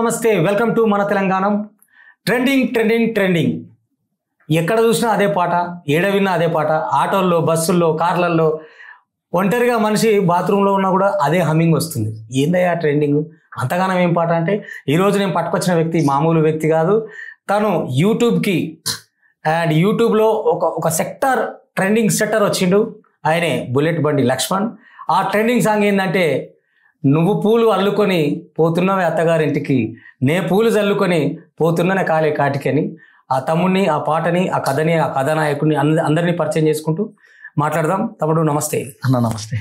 నమస్తే, welcome to మన Telangana. Trending trending trending ఎక్కడ చూసినా అదే పాట, ఏడ విన్నా అదే పాట. ఆటోల్లో, బస్సుల్లో, కార్లల్లో, ఒంటరిగా మనిషి బాత్రూంలో ఉన్నా కూడా అదే హమ్మింగ్ వస్తుంది. ఏందయ్యా ట్రెండింగ్ అంతగానం ఏం పాట అంటే, ఈరోజు నేను పట్టుకొచ్చిన వ్యక్తి మామూలు వ్యక్తి కాదు. తను యూట్యూబ్కి అండ్ యూట్యూబ్లో ఒక సెక్టర్ ట్రెండింగ్ సెక్టర్ వచ్చిండు. ఆయనే బుల్లెట్ బండి లక్ష్మణ్. ఆ ట్రెండింగ్ సాంగ్ ఏంటంటే, నువ్వు పూలు అల్లుకొని పోతున్నవే అత్తగారింటికి, నే పూలు చల్లుకొని పోతున్ననే కాలే కాటికి అని ఆ తమ్ముడిని, ఆ పాటని, ఆ కథని, ఆ కథానాయకుడిని అందరినీ పరిచయం చేసుకుంటూ మాట్లాడదాం. తమ్ముడు నమస్తే. అన్న నమస్తే.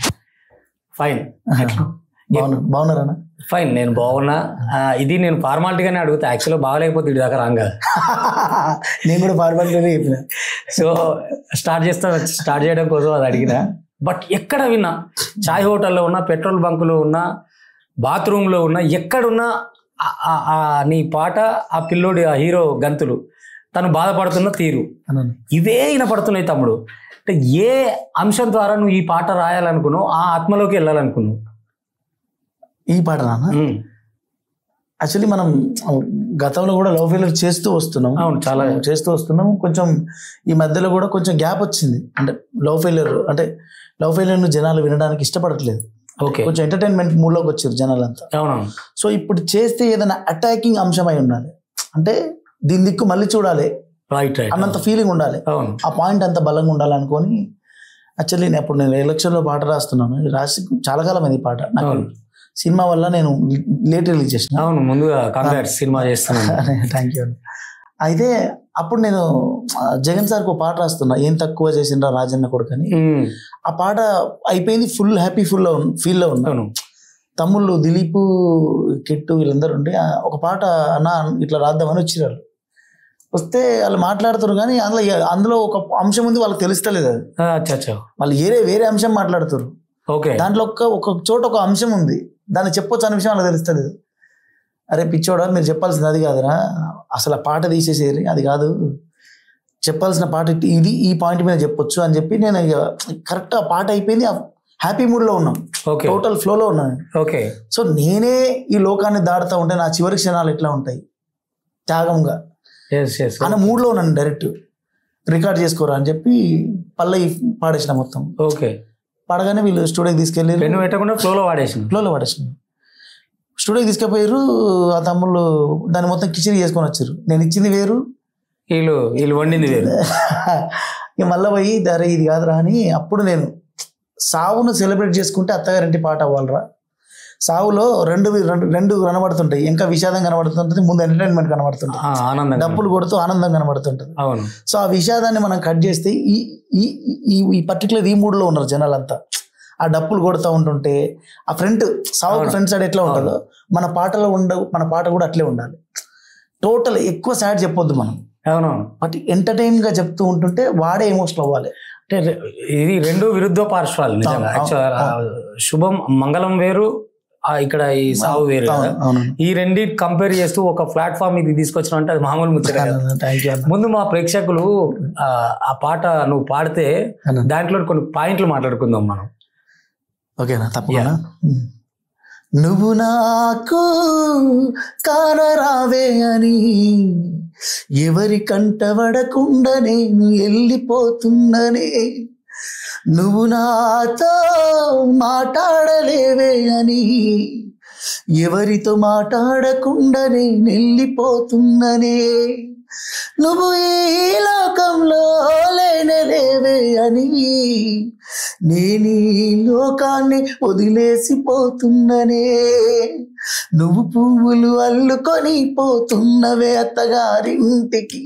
ఫైన్. బాగున్నారా? ఫైన్, నేను బాగున్నా. ఇది నేను ఫార్మాలిటీగానే అడుగుతా, యాక్చువల్గా బాగలేకపోతే ఇటు దాకా రాంగా. నేను కూడా ఫార్మాలిటీగానే చెప్పిన. సో స్టార్ట్ చేయడం కోసం అది అడిగిన. బట్ ఎక్కడ విన్నా, చాయ్ హోటల్లో ఉన్నా, పెట్రోల్ బంకులో ఉన్నా, బాత్రూంలో ఉన్నా, ఎక్కడున్నా నీ పాట, ఆ పిల్లోడి, ఆ హీరో గంతులు, తను బాధపడుతున్న తీరు, ఇవే వినపడుతున్నాయి తమ్ముడు. అంటే ఏ అంశం ద్వారా నువ్వు ఈ పాట రాయాలనుకున్నావు, ఆ ఆత్మలోకి వెళ్ళాలనుకున్నావు? ఈ పాట నాన్న యాక్చువల్లీ మనం గతంలో కూడా లవ్ ఫెయిల్యూర్ చేస్తూ వస్తున్నాం. అవును, చాలా చేస్తూ వస్తున్నాం. కొంచెం ఈ మధ్యలో కూడా కొంచెం గ్యాప్ వచ్చింది. అంటే లవ్ ఫెయిల్యూర్ను జనాలు వినడానికి ఇష్టపడట్లేదు. ఓకే, కొంచెం ఎంటర్టైన్మెంట్ మూడ్లోకి వచ్చారు జనాలంతా. అవునవును. సో ఇప్పుడు చేస్తే ఏదైనా అటాకింగ్ అంశం అయి ఉండాలి, అంటే దీని దిక్కు మళ్ళీ చూడాలి అన్నంత ఫీలింగ్ ఉండాలి, ఆ పాయింట్ అంత బలంగా ఉండాలి అనుకొని యాక్చువల్లీ నేను ఎలక్షన్లో పాట రాస్తున్నాను. రాసి చాలా కాలం అయింది ఈ పాట. నాకు సినిమా వల్ల నేను లేట్ రిలీజ్ చేసిన. అవును, ముందుగా కంగ్రాట్స్, సినిమా చేస్తున్నాను. Thank you. అయితే అప్పుడు నేను జగన్ సార్కి ఒక పాట రాస్తున్నా, ఏం తక్కువ చేసిండ్రా రాజన్న కొడుకని. ఆ పాట అయిపోయింది, ఫుల్ హ్యాపీ ఫీల్లో ఉన్నాను. తమ్ముళ్ళు దిలీప్, కిట్టు వీళ్ళందరూ ఉండి ఒక పాట అన్న ఇట్లా రాద్దామని వచ్చిరారు. వస్తే వాళ్ళు మాట్లాడుతారు కానీ అందులో ఒక అంశం ఉంది, వాళ్ళకి తెలుస్తలేదు. అది వాళ్ళు వేరే అంశం మాట్లాడుతారు. దాంట్లో ఒక చోట ఒక అంశం ఉంది, దాన్ని చెప్పొచ్చు అనే విషయం వాళ్ళకి తెలుస్తలేదు. అరే పిచ్చోడా, మీరు చెప్పాల్సింది అది కాదురా, అసలు ఆ పాట తీసేసేది అది కాదు, చెప్పాల్సిన పాట ఇది, ఈ పాయింట్ మీద చెప్పొచ్చు అని చెప్పి నేను కరెక్ట్ ఆ పాట అయిపోయింది, హ్యాపీ మూడ్లో ఉన్నాం, టోటల్ ఫ్లోలో ఉన్నాను. ఓకే. సో నేనే ఈ లోకాన్ని దాడుతూ ఉంటే నా చివరి క్షణాలు ఎట్లా ఉంటాయి, త్యాగంగా అన్న మూడ్లో ఉన్నాను. డైరెక్ట్ రికార్డ్ చేసుకోరా అని చెప్పి పల్లవి పాడేసిన మొత్తం. ఓకే. పాడగానే వీళ్ళు స్టూడియోకి తీసుకెళ్ళి ఫ్లోలో వాడేసిన స్టూడియోకి తీసుకెళ్ళిపోయారు. ఆ తమ్ముళ్ళు దాన్ని మొత్తం కిచిడి చేసుకొని వచ్చారు. నేను ఇచ్చింది వేరు, వీళ్ళు వండింది వేరు. ఇక మళ్ళీ పోయి దరే ఇది కాదురా అని అప్పుడు నేను సావును సెలబ్రేట్ చేసుకుంటే అత్తగారింటి పాట అవ్వాలరా. సావులో రెండు కనబడుతుంటాయి, ఇంకా విషాదం కనబడుతుంటుంది, ముందు ఎంటర్టైన్మెంట్ కనబడుతుంటుంది, డబ్బులు కొడుతూ ఆనందం కనబడుతుంటుంది. సో ఆ విషాదాన్ని మనం కట్ చేస్తే ఈ పర్టికులర్ ఈ మూడ్లో ఉన్నారు జనాలంతా. ఆ డప్పులు కొడుతూ ఉంటుంటే ఆ సావుకు ఫ్రంట్ సైడ్ ఎట్లా ఉంటుందో మన పాట కూడా అట్లే ఉండాలి. టోటల్ ఎక్కువ సైడ్ చెప్పొద్దు మనం, బట్ ఎంటర్టైన్ గా చెప్తూ ఉంటుంటే వాడే ఎమోషనల్ అవ్వాలి. అంటే ఇది రెండు విరుద్ధ పార్శ్వాలు నిజంగా. శుభం మంగళం వేరు, ఇక్కడ ఈ సావు వేరు. ఈ రెండి కంపేర్ చేస్తూ ఒక ప్లాట్ఫామ్ ఇది తీసుకొచ్చిన అంటే అది మామూలు ముచ్చట. ముందు మా ప్రేక్షకులు ఆ పాట నువ్వు పాడితే దాంట్లో కొన్ని పాయింట్లు మాట్లాడుకుందాం మనం. ఓకేనా? తప్పకుండా. నువ్వు నాకు కానరావే అని ఎవరి కంటబడకుండా నేను వెళ్ళిపోతున్ననే, నువ్వు నాతో మాట్లాడలేవే అని ఎవరితో మాట్లాడకుండా నేను వెళ్ళిపోతున్ననే, నువ్వు ఈ లోకంలో లేనలేవే అని నేను ఈ లోకాన్ని వదిలేసిపోతున్ననే, నువ్వు పువ్వులు అల్లుకొని పోతున్నవే అత్తగారింటికి,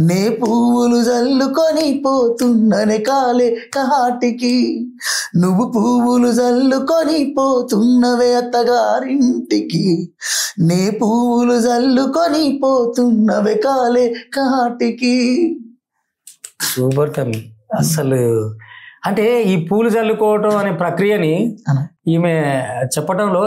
నే పువ్వులు జల్లుకొని పోతున్ననే కాలే కాటికి, నువ్వు పువ్వులు జల్లుకొని పోతున్నవే అత్తగారింటికి, నే పువ్వులు జల్లుకొని పోతున్నవే కాలే కాటికి. సూపర్ తమ్మి. అసలు అంటే ఈ పూలు చల్లుకోవటం అనే ప్రక్రియని ఈమె చెప్పడంలో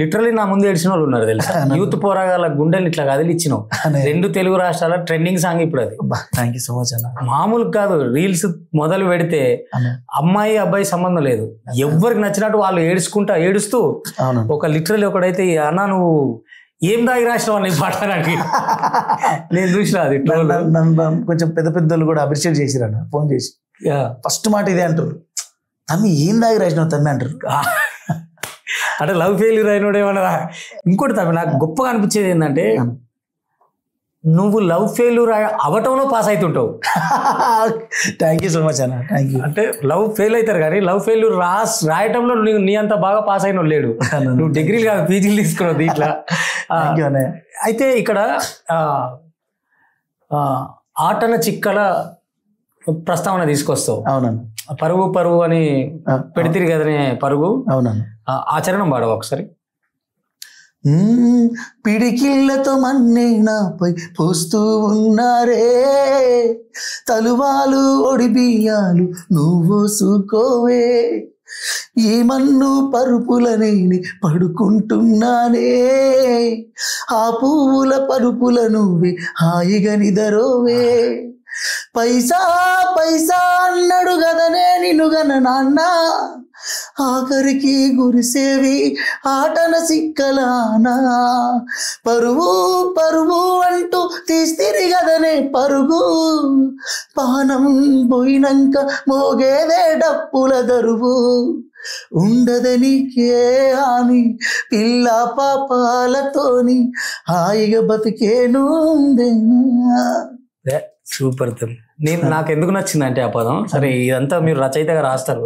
లిటరలీ నా ముందు ఏడ్చిన వాళ్ళు ఉన్నారు తెలుసా. యూత్ పోరాగాల గుండెలు ఇట్లా కదిలిచ్చినావు. 2 తెలుగు రాష్ట్రాల ట్రెండింగ్ సాంగ్ ఇప్పుడు అది. థ్యాంక్ యూ సో మచ్ అన్న. మామూలు కాదు, రీల్స్ మొదలు పెడితే అమ్మాయి అబ్బాయి సంబంధం లేదు, ఎవరికి నచ్చినట్టు వాళ్ళు ఏడుస్తూ ఒక లిటరలీ ఒకడైతే అన్నా నువ్వు ఏం దాగి రాసిన ఈ పాట నాకు నేను చూసిన అది నన్ను కొంచెం పెద్ద పెద్దలు కూడా అప్రిషియేట్ చేసిరన్న ఫోన్ చేసి ఫస్ట్ మాట ఇదే అంటారు, తమ్మి ఏం దాగి రాసినావు తమ్మి అంటారు. అంటే లవ్ ఫెయిల్యూర్ అయినోడు ఏమన్నా. ఇంకోటి తమ్మి నాకు గొప్పగా అనిపించేది ఏంటంటే నువ్వు లవ్ ఫెయిల్యూర్ అవటంలో పాస్ అవుతుంటావు. థ్యాంక్ యూ సో మచ్ అన్న, థ్యాంక్ యూ. అంటే లవ్ ఫెయిల్ అవుతారు కానీ లవ్ ఫెయిల్యూర్ రాయటంలో నీ అంత బాగా పాస్ అయిన లేడు. నువ్వు డిగ్రీలు కాదు పీజీలు తీసుకున్నావు దీంట్లో. అయితే ఇక్కడ ఆటన చిక్కల ప్రస్తావన తీసుకొస్తావు. అవునన్నా. పరుగు పరుగు అని పెడితిరి కదనే పరుగు. అవునన్నా. ఆచరణం పాడవు ఒకసారి. పిడికిళ్లతో మన్నేనాపై పోస్తూ ఉన్నారే, తలువాలు ఒడిబియ్యాలు నువ్వు సూకోవే, ఈ మన్ను పరుపులనే పడుకుంటున్నానే, ఆ పువ్వుల పరుపుల నువ్వే హాయిగా నిదరోవే, పైసా పైసా అన్నాడు గదనే నిన్నుగన నాన్న, ఆఖరికి గురిసేవి ఆటన సిక్కలానా, పరువు పరువు అంటూ తీస్తిరి గదనే పరుగు, పానం పోయినంక మోగేదే డప్పుల దరువు, ఉండదనికే హాని పిల్ల పాపాలతోని హాయిగా బతికేను. సూపర్. నాకు ఎందుకు నచ్చిందంటే ఆ పదం, సరే ఇదంతా మీరు రచయితగా రాస్తారు,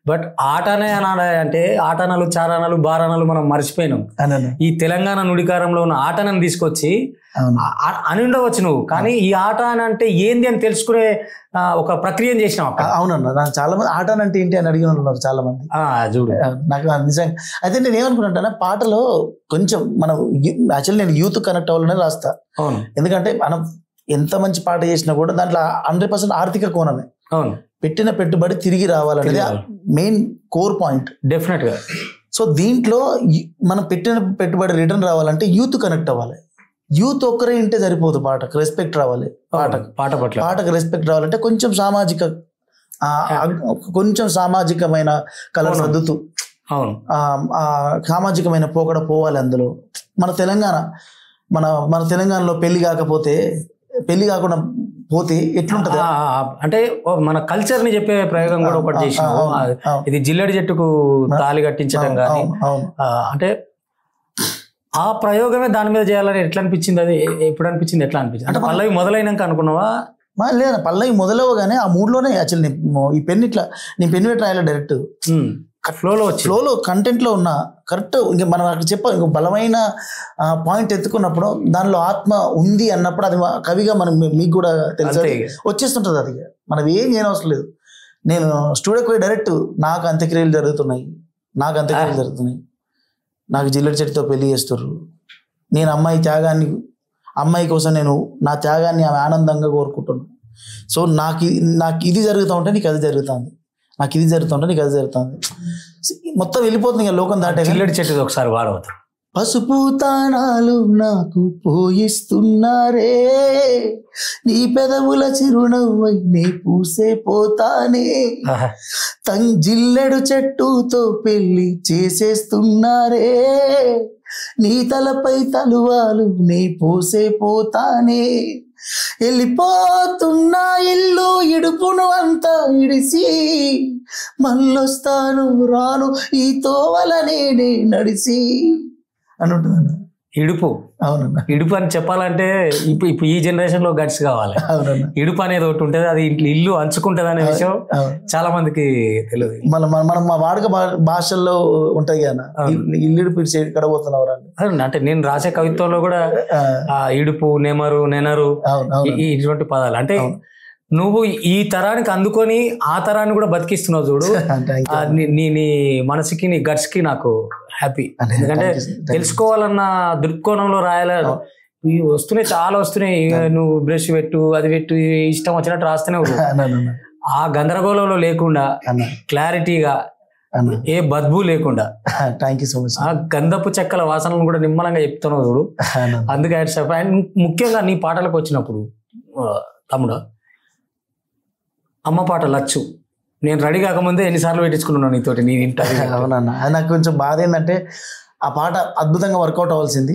బట్ ఆటనే అంటే ఆటనలు చారణలు బారణలు మనం మర్చిపోయినాం. ఈ తెలంగాణ నుడికారంలో ఉన్న ఆటనని తీసుకొచ్చి అని ఉండవచ్చు నువ్వు, కానీ ఈ ఆట అని అంటే ఏంది అని తెలుసుకునే ఒక ప్రక్రియను చేసినావు. అవునన్నా, నాకు చాలా మంది ఆట అంటే ఏంటి అని అడిగిన ఉన్నారు చాలా మంది. చూడు నాకు నిజంగా అయితే నేను ఏమనుకుంటా, పాటలో కొంచెం మనం యాక్చువల్లీ నేను యూత్ కనెక్ట్ అవ్వాలనే రాస్తా. అవును, ఎందుకంటే మనం ఎంత మంచి పాట చేసినా కూడా దాంట్లో 100% ఆర్థిక కోణమే. అవును, పెట్టిన పెట్టుబడి తిరిగి రావాలనేది మెయిన్ కోర్ పాయింట్. డెఫినెట్ గా. సో దీంట్లో మనం పెట్టిన పెట్టుబడి రిటర్న్ రావాలంటే యూత్ కనెక్ట్ అవ్వాలి. యూత్ ఒక్కరే ఉంటే సరిపోదు, పాటకు రెస్పెక్ట్ రావాలి. పాటకు రెస్పెక్ట్ రావాలంటే కొంచెం సామాజికమైన కళ సర్దుతూ సామాజికమైన పోకడ పోవాలి అందులో. మన తెలంగాణలో పెళ్లి కాకుండా పోతే ఎట్లుంటది అంటే మన కల్చర్ ని చెప్పే ప్రయోగం కూడా ఒకటి చేసినావు. ఇది జిల్లెడి చెట్టుకు తాళి కట్టించడం కానీ, అంటే ఆ ప్రయోగమే దాని మీద చేయాలని ఎట్లా అనిపించింది? అది ఎప్పుడు అనిపించింది, ఎట్లా అనిపించింది? అంటే పల్లవి మొదలైనాక అనుకున్నావా? లేదా పల్లవి మొదలవగానే ఆ మూడ్లోనే యాక్చువల్లీ ఈ పెన్ ఇట్లా నేను పెన్ పెట్టి రాయాలి డైరెక్ట్ ఫ్లోలో కంటెంట్లో ఉన్న కరెక్ట్. ఇంకా మనం అక్కడ ఇంకో బలమైన పాయింట్ ఎత్తుకున్నప్పుడు దానిలో ఆత్మ ఉంది అన్నప్పుడు అది కవిగా మీకు కూడా తెలుసు వచ్చేస్తుంటుంది. అది మనం ఏం చేయనవసరం లేదు. నేను స్టూడియోకి పోయి డైరెక్ట్ నాకు అంత్యక్రియలు జరుగుతున్నాయి, నాకు జిల్లెడి చెట్టుతో పెళ్లి చేస్తుర్రు, నేను అమ్మాయి కోసం నేను నా త్యాగాన్ని ఆమె ఆనందంగా కోరుకుంటున్నాను. సో నాకు ఇది జరుగుతూ ఉంటే నీకు అది జరుగుతుంది, నాకు ఇది జరుగుతుంటే నీకు అది జరుగుతుంది, మొత్తం వెళ్ళిపోతుంది ఇక లోకం దాటే. జిల్లెడి చెట్టు ఒకసారి వాడవద్దు. పసుపు తానాలు నాకు పోయిస్తున్నారే, నీ పెదవుల చిరునవ్వై నీ పూసే పోతానే, జిల్లెడు చెట్టుతో పెళ్లి చేసేస్తున్నారే, నీ తలపై తలువాలు నీ పూసే పోతానే, వెళ్ళిపోతున్నా ఇల్లు ఇడుపును అంతా ఇడిసి, మళ్ళొస్తాను రాను ఈ తోవలనే నడిసి అని ఉంటుందన్న. ఇడుపు. అవునన్నా, ఇడుపు అని చెప్పాలంటే ఇప్పుడు ఈ జనరేషన్ లో గట్స్ కావాలి. అవునన్నా, ఇడుపు అనేది ఒకటి ఉంటుంది, అది ఇల్లు అంచుకుంటది అనే విషయం చాలా మందికి తెలియదు. మనం మా వాడుక భాషల్లో ఉంటాయి కదా, ఇల్లు ఇడుపు ఇక్కడ పోతున్నారు అంటే నేను రాసే కవిత్వంలో కూడా ఇడుపు, నెమరు, నెనరు ఇటువంటి పదాలు. అంటే నువ్వు ఈ తరానికి అందుకొని ఆ తరాన్ని కూడా బతికిస్తున్నావు చూడు. నీ మనసుకి నీ గట్స్ కి నాకు హ్యాపీ. ఎందుకంటే తెలుసుకోవాలన్న దృక్కోణంలో రాయాలి. వస్తున్నాయి, చాలా వస్తున్నాయి. నువ్వు బ్రష్ పెట్టు, అది పెట్టు, ఇష్టం వచ్చినట్టు రాస్తూనే ఆ గందరగోళంలో లేకుండా క్లారిటీగా, ఏ బద్బు లేకుండా, ఆ గంధపు చెక్కల వాసనలను కూడా నిమ్మలంగా చెప్తున్నావు చూడు. అందుకే అండ్ ముఖ్యంగా నీ పాటలకు వచ్చినప్పుడు తమ్ముడు, అమ్మ పాట లచ్చు నేను రెడీ కాకముందే ఎన్నిసార్లు పెట్టించుకున్నాను నీతోటి. నేను అవునన్నా, అది నాకు కొంచెం బాధ ఏంటంటే ఆ పాట అద్భుతంగా వర్కౌట్ అవ్వాల్సింది,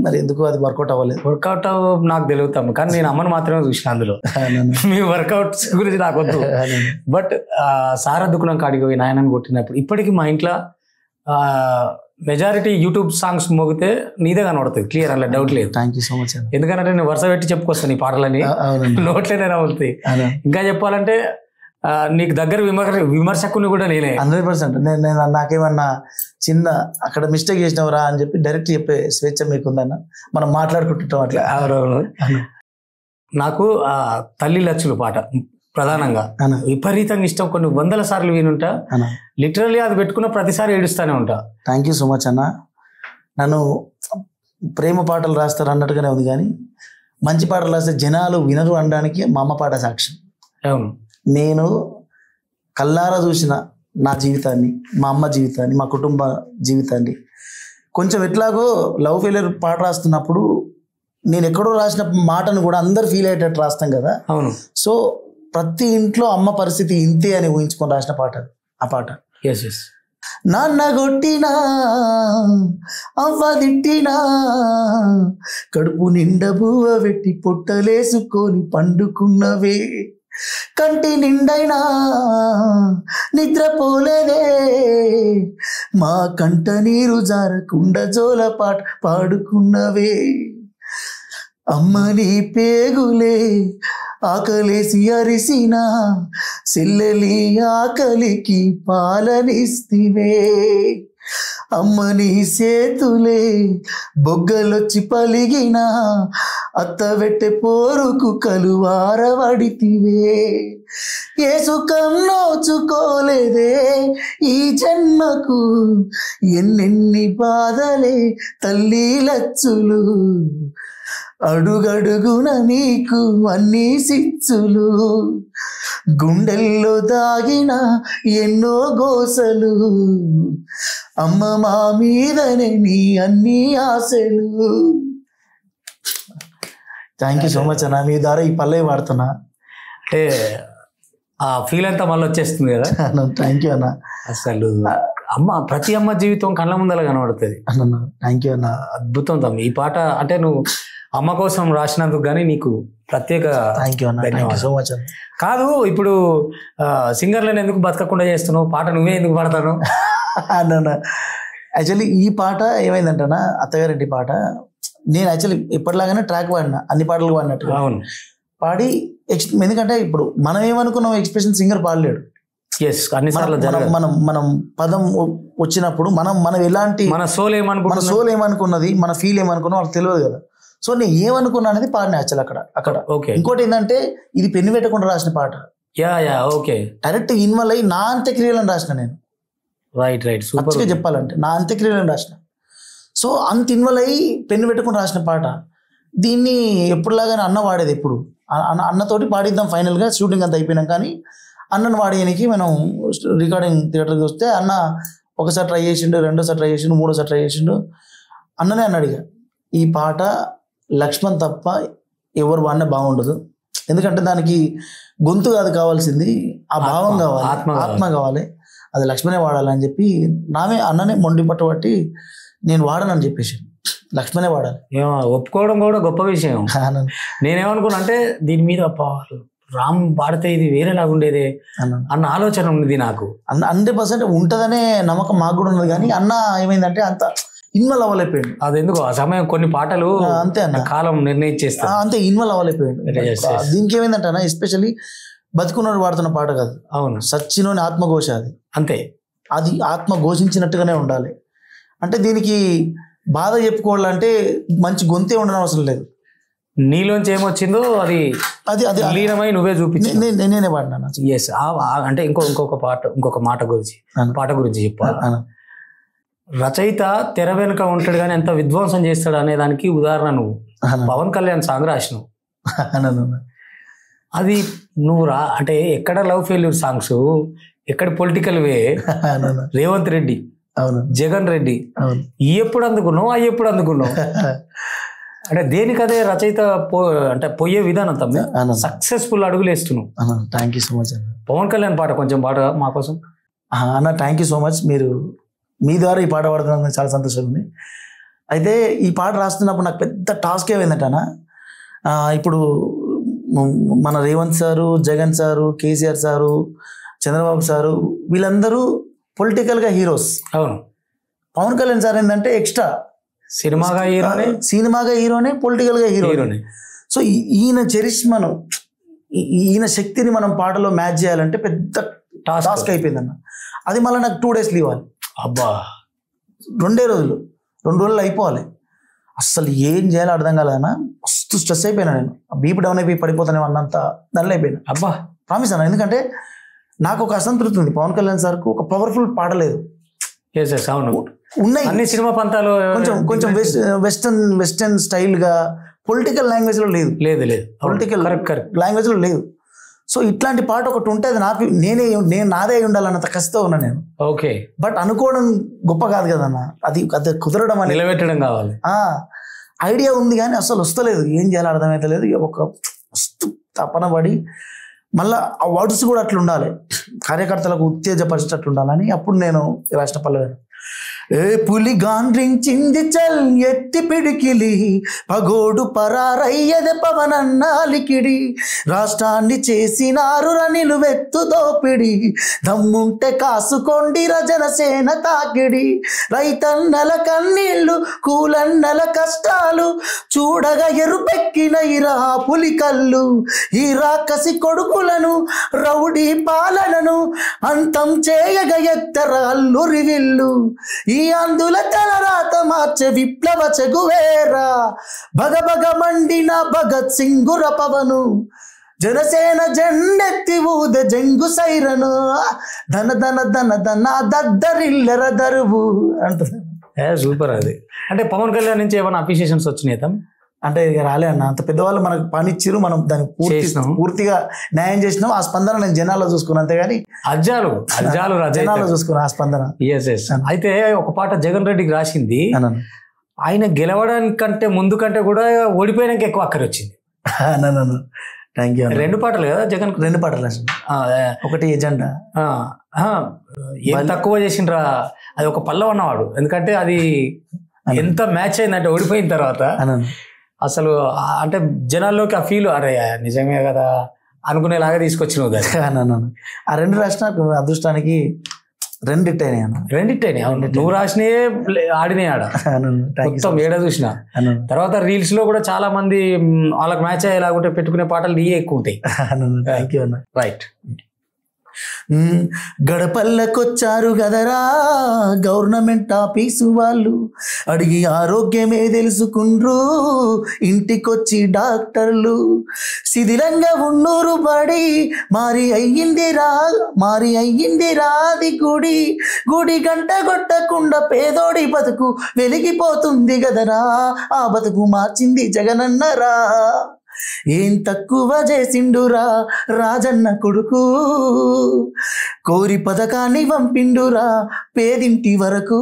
మరి ఎందుకు అది వర్కౌట్ అవ్వలేదు? వర్కౌట్ నాకు తెలుగుతాము, కానీ నేను అమ్మను మాత్రమే చూసిన అందులో. మీ వర్కౌట్స్ గురించి నాకు వద్దు. బట్ సారా దుకాణం కాడికి పోయి నాయనని కొట్టినప్పుడు ఇప్పటికీ మా ఇంట్లో మెజారిటీ యూట్యూబ్ సాంగ్స్ మోగితే నీదే కనబడుతుంది క్లియర్, అలా డౌట్ లేదు. Thank you so much. ఎందుకంటే నేను వరుస పెట్టి చెప్పుకొస్తాను ఈ పాటలని, నోట్లేనే రావుతాయి. ఇంకా చెప్పాలంటే నీకు దగ్గర విమర్శకుని కూడా నేనే. 100%. నేను నాకేమన్నా చిన్న అక్కడ మిస్టేక్ చేసినవరా అని చెప్పి డైరెక్ట్ చెప్పే స్వేచ్ఛ మీకుందన్న, మనం మాట్లాడుకుంటుంటాం అట్లా. నాకు తల్లి లచ్చులు పాట ప్రధానంగా విపరీతంగా ఇష్టం. కొన్ని 100 సార్లు వినుంటా. లిటరల్లీ అది పెట్టుకున్న ప్రతిసారి ఏడుస్తానే ఉంటా. థ్యాంక్ యూ సో మచ్ అన్న. నన్ను ప్రేమ పాటలు రాస్తారు అన్నట్టుగానే ఉంది, కానీ మంచి పాటలు రాస్తే జనాలు వినరు అనడానికి మా అమ్మ పాట సాక్ష్యం. అవును, నేను కల్లారా చూసిన నా జీవితాన్ని, మా అమ్మ జీవితాన్ని, మా కుటుంబ జీవితాన్ని. కొంచెం ఎట్లాగో లవ్ ఫెయిలియర్ పాట రాస్తున్నప్పుడు నేను ఎక్కడో రాసిన మాటను కూడా అందరు ఫీల్ అయ్యేటట్టు రాస్తాం కదా. అవును. సో ప్రతి ఇంట్లో అమ్మ పరిస్థితి ఇంతే అని ఊహించుకొని రాసిన పాట ఆ పాట. నాన్న కొట్టినా అవ్వ తిట్టినా కడుపు నిండా బువ్వ పెట్టి పొట్టలేసుకొని పండుకున్నవే, కంటి నిండైనా నిద్రపోలేదే, మా కంట నీరు జారకుండా జోల పాట పాడుకున్నవే, అమ్మ నీ పేగులే ఆకలేసి అరిసినా సిల్లెలి ఆకలికి పాలనిస్తివే, అమ్మ నీ చేతులే బొగ్గలొచ్చి పలిగినా అత్తబెట్టె పోరుకు కలువారవడితివే, ఏ సుఖం నోచుకోలేదే ఈ జన్మకు, ఎన్నెన్ని బాధలే తల్లి లచ్చులు, అడుగడుగున నీకు అన్ని సిచ్చులు, గుండెల్లో దాగిన ఎన్నో గోసలు, అమ్మ మా మీదనే నీ అన్ని ఆశలు. థ్యాంక్ యూ సో మచ్ అన్న. మీ ద్వారా ఈ పల్లవి వాడుతున్నా అంటే ఆ ఫీల్ అంతా మళ్ళీ వచ్చేస్తుంది కదా. థ్యాంక్ యూ అన్న. అసలు అమ్మ, ప్రతి అమ్మ జీవితం కళ్ళ ముందర కనబడుతుంది అన్న. థ్యాంక్ యూ అన్న. అద్భుతం తమ్మి ఈ పాట. అంటే నువ్వు అమ్మ కోసం రాసినందుకు కానీ నీకు ప్రత్యేక ధన్యవాదాలు. కాదు, ఇప్పుడు సింగర్లను ఎందుకు బతకకుండా చేస్తున్నావు? పాట నువ్వే ఎందుకు పాడతాను? అన్న యాక్చువల్లీ ఈ పాట ఏమైందంటనా, అత్తగారింటి పాట నేను యాక్చువల్లీ ఎప్పటిలాగానే ట్రాక్ పాడినా, అన్ని పాటలు పాడినట్టు. అవును, పాడి ఎందుకంటే ఇప్పుడు మనం ఏమనుకున్నాం ఎక్స్ప్రెషన్ సింగర్ పాడలేడు. మనం పదం వచ్చినప్పుడు మనం ఎలాంటి మన సోల్ ఏమనుకున్నది, మన ఫీల్ ఏమనుకున్నాం వాళ్ళకి తెలియదు కదా. సో నేను ఏమనుకున్నా అనేది పాడిన యాక్చువల్ అక్కడ. ఇంకోటి ఏంటంటే ఇది పెన్ను పెట్టకుండా రాసిన పాట. డైరెక్ట్ ఇన్వాల్వ్ అయ్యి నా అంత్యక్రియలను రాసిన నేను. మంచిగా చెప్పాలంటే నా అంత్యక్రియలను రాసిన. సో అంత ఇన్వాల్వ్ అయ్యి పెన్ను పెట్టకుండా రాసిన పాట. దీన్ని ఎప్పుడులాగానే అన్న వాడేది, ఎప్పుడు అన్నతోటి పాడిద్దాం ఫైనల్గా షూటింగ్ అంతా అయిపోయినాం. కానీ అన్నను వాడేయడానికి మనం రికార్డింగ్ థియేటర్కి వస్తే అన్న ఒకసారి ట్రై చేసిండు, రెండోసారి ట్రై చేసిండు, మూడోసారి ట్రై చేసిండు. అన్ననే అన్నాడు, ఈ పాట లక్ష్మణ్ తప్ప ఎవరు వాడినా బాగుండదు, ఎందుకంటే దానికి గొంతు కాదు కావాల్సింది, ఆ భావం కావాలి, ఆత్మ కావాలి, అది లక్ష్మణే వాడాలని చెప్పి అన్ననే మొండి పట్టుబట్టి నేను వాడనని చెప్పేసి లక్ష్మణే వాడాలి. ఒప్పుకోవడం కూడా గొప్ప విషయం. నేనేమనుకున్నా అంటే దీని మీద రామ్ వాడితే ఇది వేరేలాగా ఉండేదే అన్న ఆలోచన ఉంది నాకు. 100% ఉంటుందనే నమ్మకం మాకు కూడా ఉన్నది. కానీ అన్న ఏమైందంటే అంత ఇన్వాల్వ్ అవ్వలేకపోయాడు. అది ఎందుకు ఆ సమయం కొన్ని పాటలు అంతే అన్న కాలం నిర్ణయించేస్తా అంతే ఇన్వాల్వ్ అవ్వలేకపోయాడు. దీనికి ఏమైందంటే అన్న ఎస్పెషల్లీ బతుకున్నోడు వాడుతున్న పాట కాదు. అవును, సచ్చినోని ఆత్మఘోష అది. అంతే, అది ఆత్మ ఘోషించినట్టుగానే ఉండాలి. అంటే దీనికి బాధ చెప్పుకోవాలంటే మంచి గొంతే ఉండడం అవసరం లేదు. నీలోంచి ఏమొచ్చిందో అది అది అది లీనమై నువ్వే చూపించి నేనే పాడినా. ఎస్, అంటే ఇంకొక మాట గురించి చెప్పాలి. రచయిత తెర వెనుక ఉంటాడు కానీ ఎంత విధ్వంసం చేస్తాడు అనే దానికి ఉదాహరణ నువ్వు పవన్ కళ్యాణ్ సాంగ్ రాసినావు. అది నువ్వు అంటే ఎక్కడ లవ్ ఫెయిల్యూర్ సాంగ్స్, ఎక్కడ పొలిటికల్ వే, రేవంత్ రెడ్డి, జగన్ రెడ్డి ఎప్పుడు అందుకున్నావు, అవి ఎప్పుడు అందుకున్నావు అంటే దేనికదే రచయిత అంటే పోయే విధానం తమ్మి సక్సెస్ఫుల్ అడుగులు వేస్తున్నావు. థ్యాంక్ యూ సో మచ్ అన్న. పవన్ కళ్యాణ్ పాట కొంచెం పాట మా కోసం అన్న. Thank you so much. మీరు మీ ద్వారా ఈ పాట పాడుతున్నందుకు చాలా సంతోషంగా ఉంది. అయితే ఈ పాట రాస్తున్నప్పుడు నాకు పెద్ద టాస్క్ ఏమైందటనా, ఇప్పుడు మన Revanth sir, Jagan sir, KCR sir, Chandrababu sir వీళ్ళందరూ పొలిటికల్గా హీరోస్. అవును. పవన్ కళ్యాణ్ సార్ ఏంటంటే ఎక్స్ట్రా సినిమాగా హీరోనే, పొలిటికల్గా హీరోనే. సో ఈయన చరిష్మను, ఈయన శక్తిని మనం పాటలో మ్యాచ్ చేయాలంటే పెద్ద టాస్క్ అయిపోయిందన్న. అది మళ్ళీ నాకు 2 days ఇవ్వాలి. అబ్బా, 2 రోజులు అయిపోవాలి. అస్సలు ఏం చేయాలో అర్థం కాలేదన్నా. మస్తు స్ట్రెస్ అయిపోయినా నేను. బీపీ డౌన్ అయిపోయి పడిపోతానే అన్నంత దానిలో అయిపోయినా. అబ్బా ప్రామిస్ అన్న. ఎందుకంటే నాకు ఒక అసంతృప్తి ఉంది. పవన్ కళ్యాణ్ సార్కు ఒక పవర్ఫుల్ పాట లేదు. అవును, ఉన్నాయి అన్ని సినిమా పంతాలు కొంచెం వెస్టర్న్ స్టైల్ గా పొలిటికల్ లాంగ్వేజ్ లో లేదు. పొలిటికల్ లాంగ్వేజ్ లో లేదు. సో ఇట్లాంటి పాట ఒకటి ఉంటే అది నాకు నేను నాదే ఉండాలన్నంత కష్టంతో ఉన్నా నేను. ఓకే. బట్ అనుకోవడం గొప్ప కాదు కదన్న, అది కుదరడం అని నిలబెట్టడం కావాలి. ఐడియా ఉంది కానీ అసలు వస్తలేదు, ఏం చేయాలో అర్థమైతలేదు. ఒక తపన పడి మళ్ళీ ఆ వర్డ్స్ కూడా అట్లా ఉండాలి, కార్యకర్తలకు ఉత్తేజపరిచేటట్లు ఉండాలని అప్పుడు నేను రాష్ట్ర పల్లవి. ఏ పులి గాండ్రించింది చల్ ఎత్తి పిడికిలి, పగోడు పరారయ్యది పవనన్నాలికిడి, రాష్ట్రాన్ని చేసినారు నిలువెత్తు దోపిడి, దమ్ముంటే కాసుకోండి జనసేన తాకిడి, రైతన్నల కన్నీళ్లు కూలన్నల కష్టాలు చూడగా ఎరుపెక్కిన ఇరా పులి కళ్ళు, ఈ రాకసి కొడుకులను రౌడీ పాలనను అంతం చేయగా ఎత్తర అల్లురి విల్లు, ఈ అందుల తలరాత మార్చే విప్లవ చెగువేరా, భగభగ మండిన భగత్ సింగుర పవను, జనసేన జెండెత్తి ఊద జంగు సైరను, ధన ధన ధన ధన దద్దరిల్లెర దరువు అంటుంది. సూపర్. అది అంటే పవన్ కళ్యాణ్ నుంచి ఏమైనా అప్రిషియేషన్స్ వచ్చినాయి? అంటే ఇక రాలే అన్న, అంత పెద్దవాళ్ళు మనకు పనిచ్చిరు, మనం దాన్ని పూర్తిగా న్యాయం చేసినాం. ఆ స్పందన నేను జనాల్లో చూసుకున్నాను, అంతేగాని జనాల్లో చూసుకున్నా ఆ స్పందన. అయితే ఒక పాట జగన్ రెడ్డికి రాసింది, ఆయన గెలవడానికంటే ముందు కంటే కూడా ఓడిపోయాక ఎక్కువ అక్కర వచ్చింది. Thank you. 2 పాటలు కదా జగన్? 2 పాటలు రాసింది. ఒకటి ఎజెండా. ఏం తక్కువ చేసిండ్రా, అది ఒక పల్లవ అన్నవాడు. ఎందుకంటే అది ఎంత మ్యాచ్ అయిందంటే ఓడిపోయిన తర్వాత అసలు అంటే జనాల్లోకి ఆ ఫీల్, అరే నిజమే కదా అనుకునేలాగా తీసుకొచ్చినావు దాన్ని. ఆ 2 రాసిన అదృష్టానికి 2 హిట్ అయినాయి అన్న. 2 హిట్ అయినాయి. అవును, నువ్వు రాసినే ఆడినాయి ఆడ మొత్తం ఏడా చూసిన. తర్వాత రీల్స్ లో కూడా చాలా మంది వాళ్ళకి మ్యాచ్ అయ్యేలాగుంటే పెట్టుకునే పాటలు నీయే ఎక్కువ ఉంటాయి. థ్యాంక్ యూ అన్న. రైట్. గడపల్లకొచ్చారు గదరా గవర్నమెంట్ ఆఫీసు వాళ్ళు, అడిగి ఆరోగ్యమే తెలుసుకుండ్రు ఇంటికొచ్చి డాక్టర్లు, శిథిలంగా ఉన్నూరు బడి మారి అయ్యింది రాది గుడి, గుడి గంట కొట్టకుండా పేదోడి బతుకు వెలిగిపోతుంది గదరా, ఆ బతుకు మార్చింది జగనన్నరా, ఏం తక్కువ చేసిండురా రాజన్న కొడుకు, కోరి పథకాన్ని పంపిండురా పేదింటి వరకు,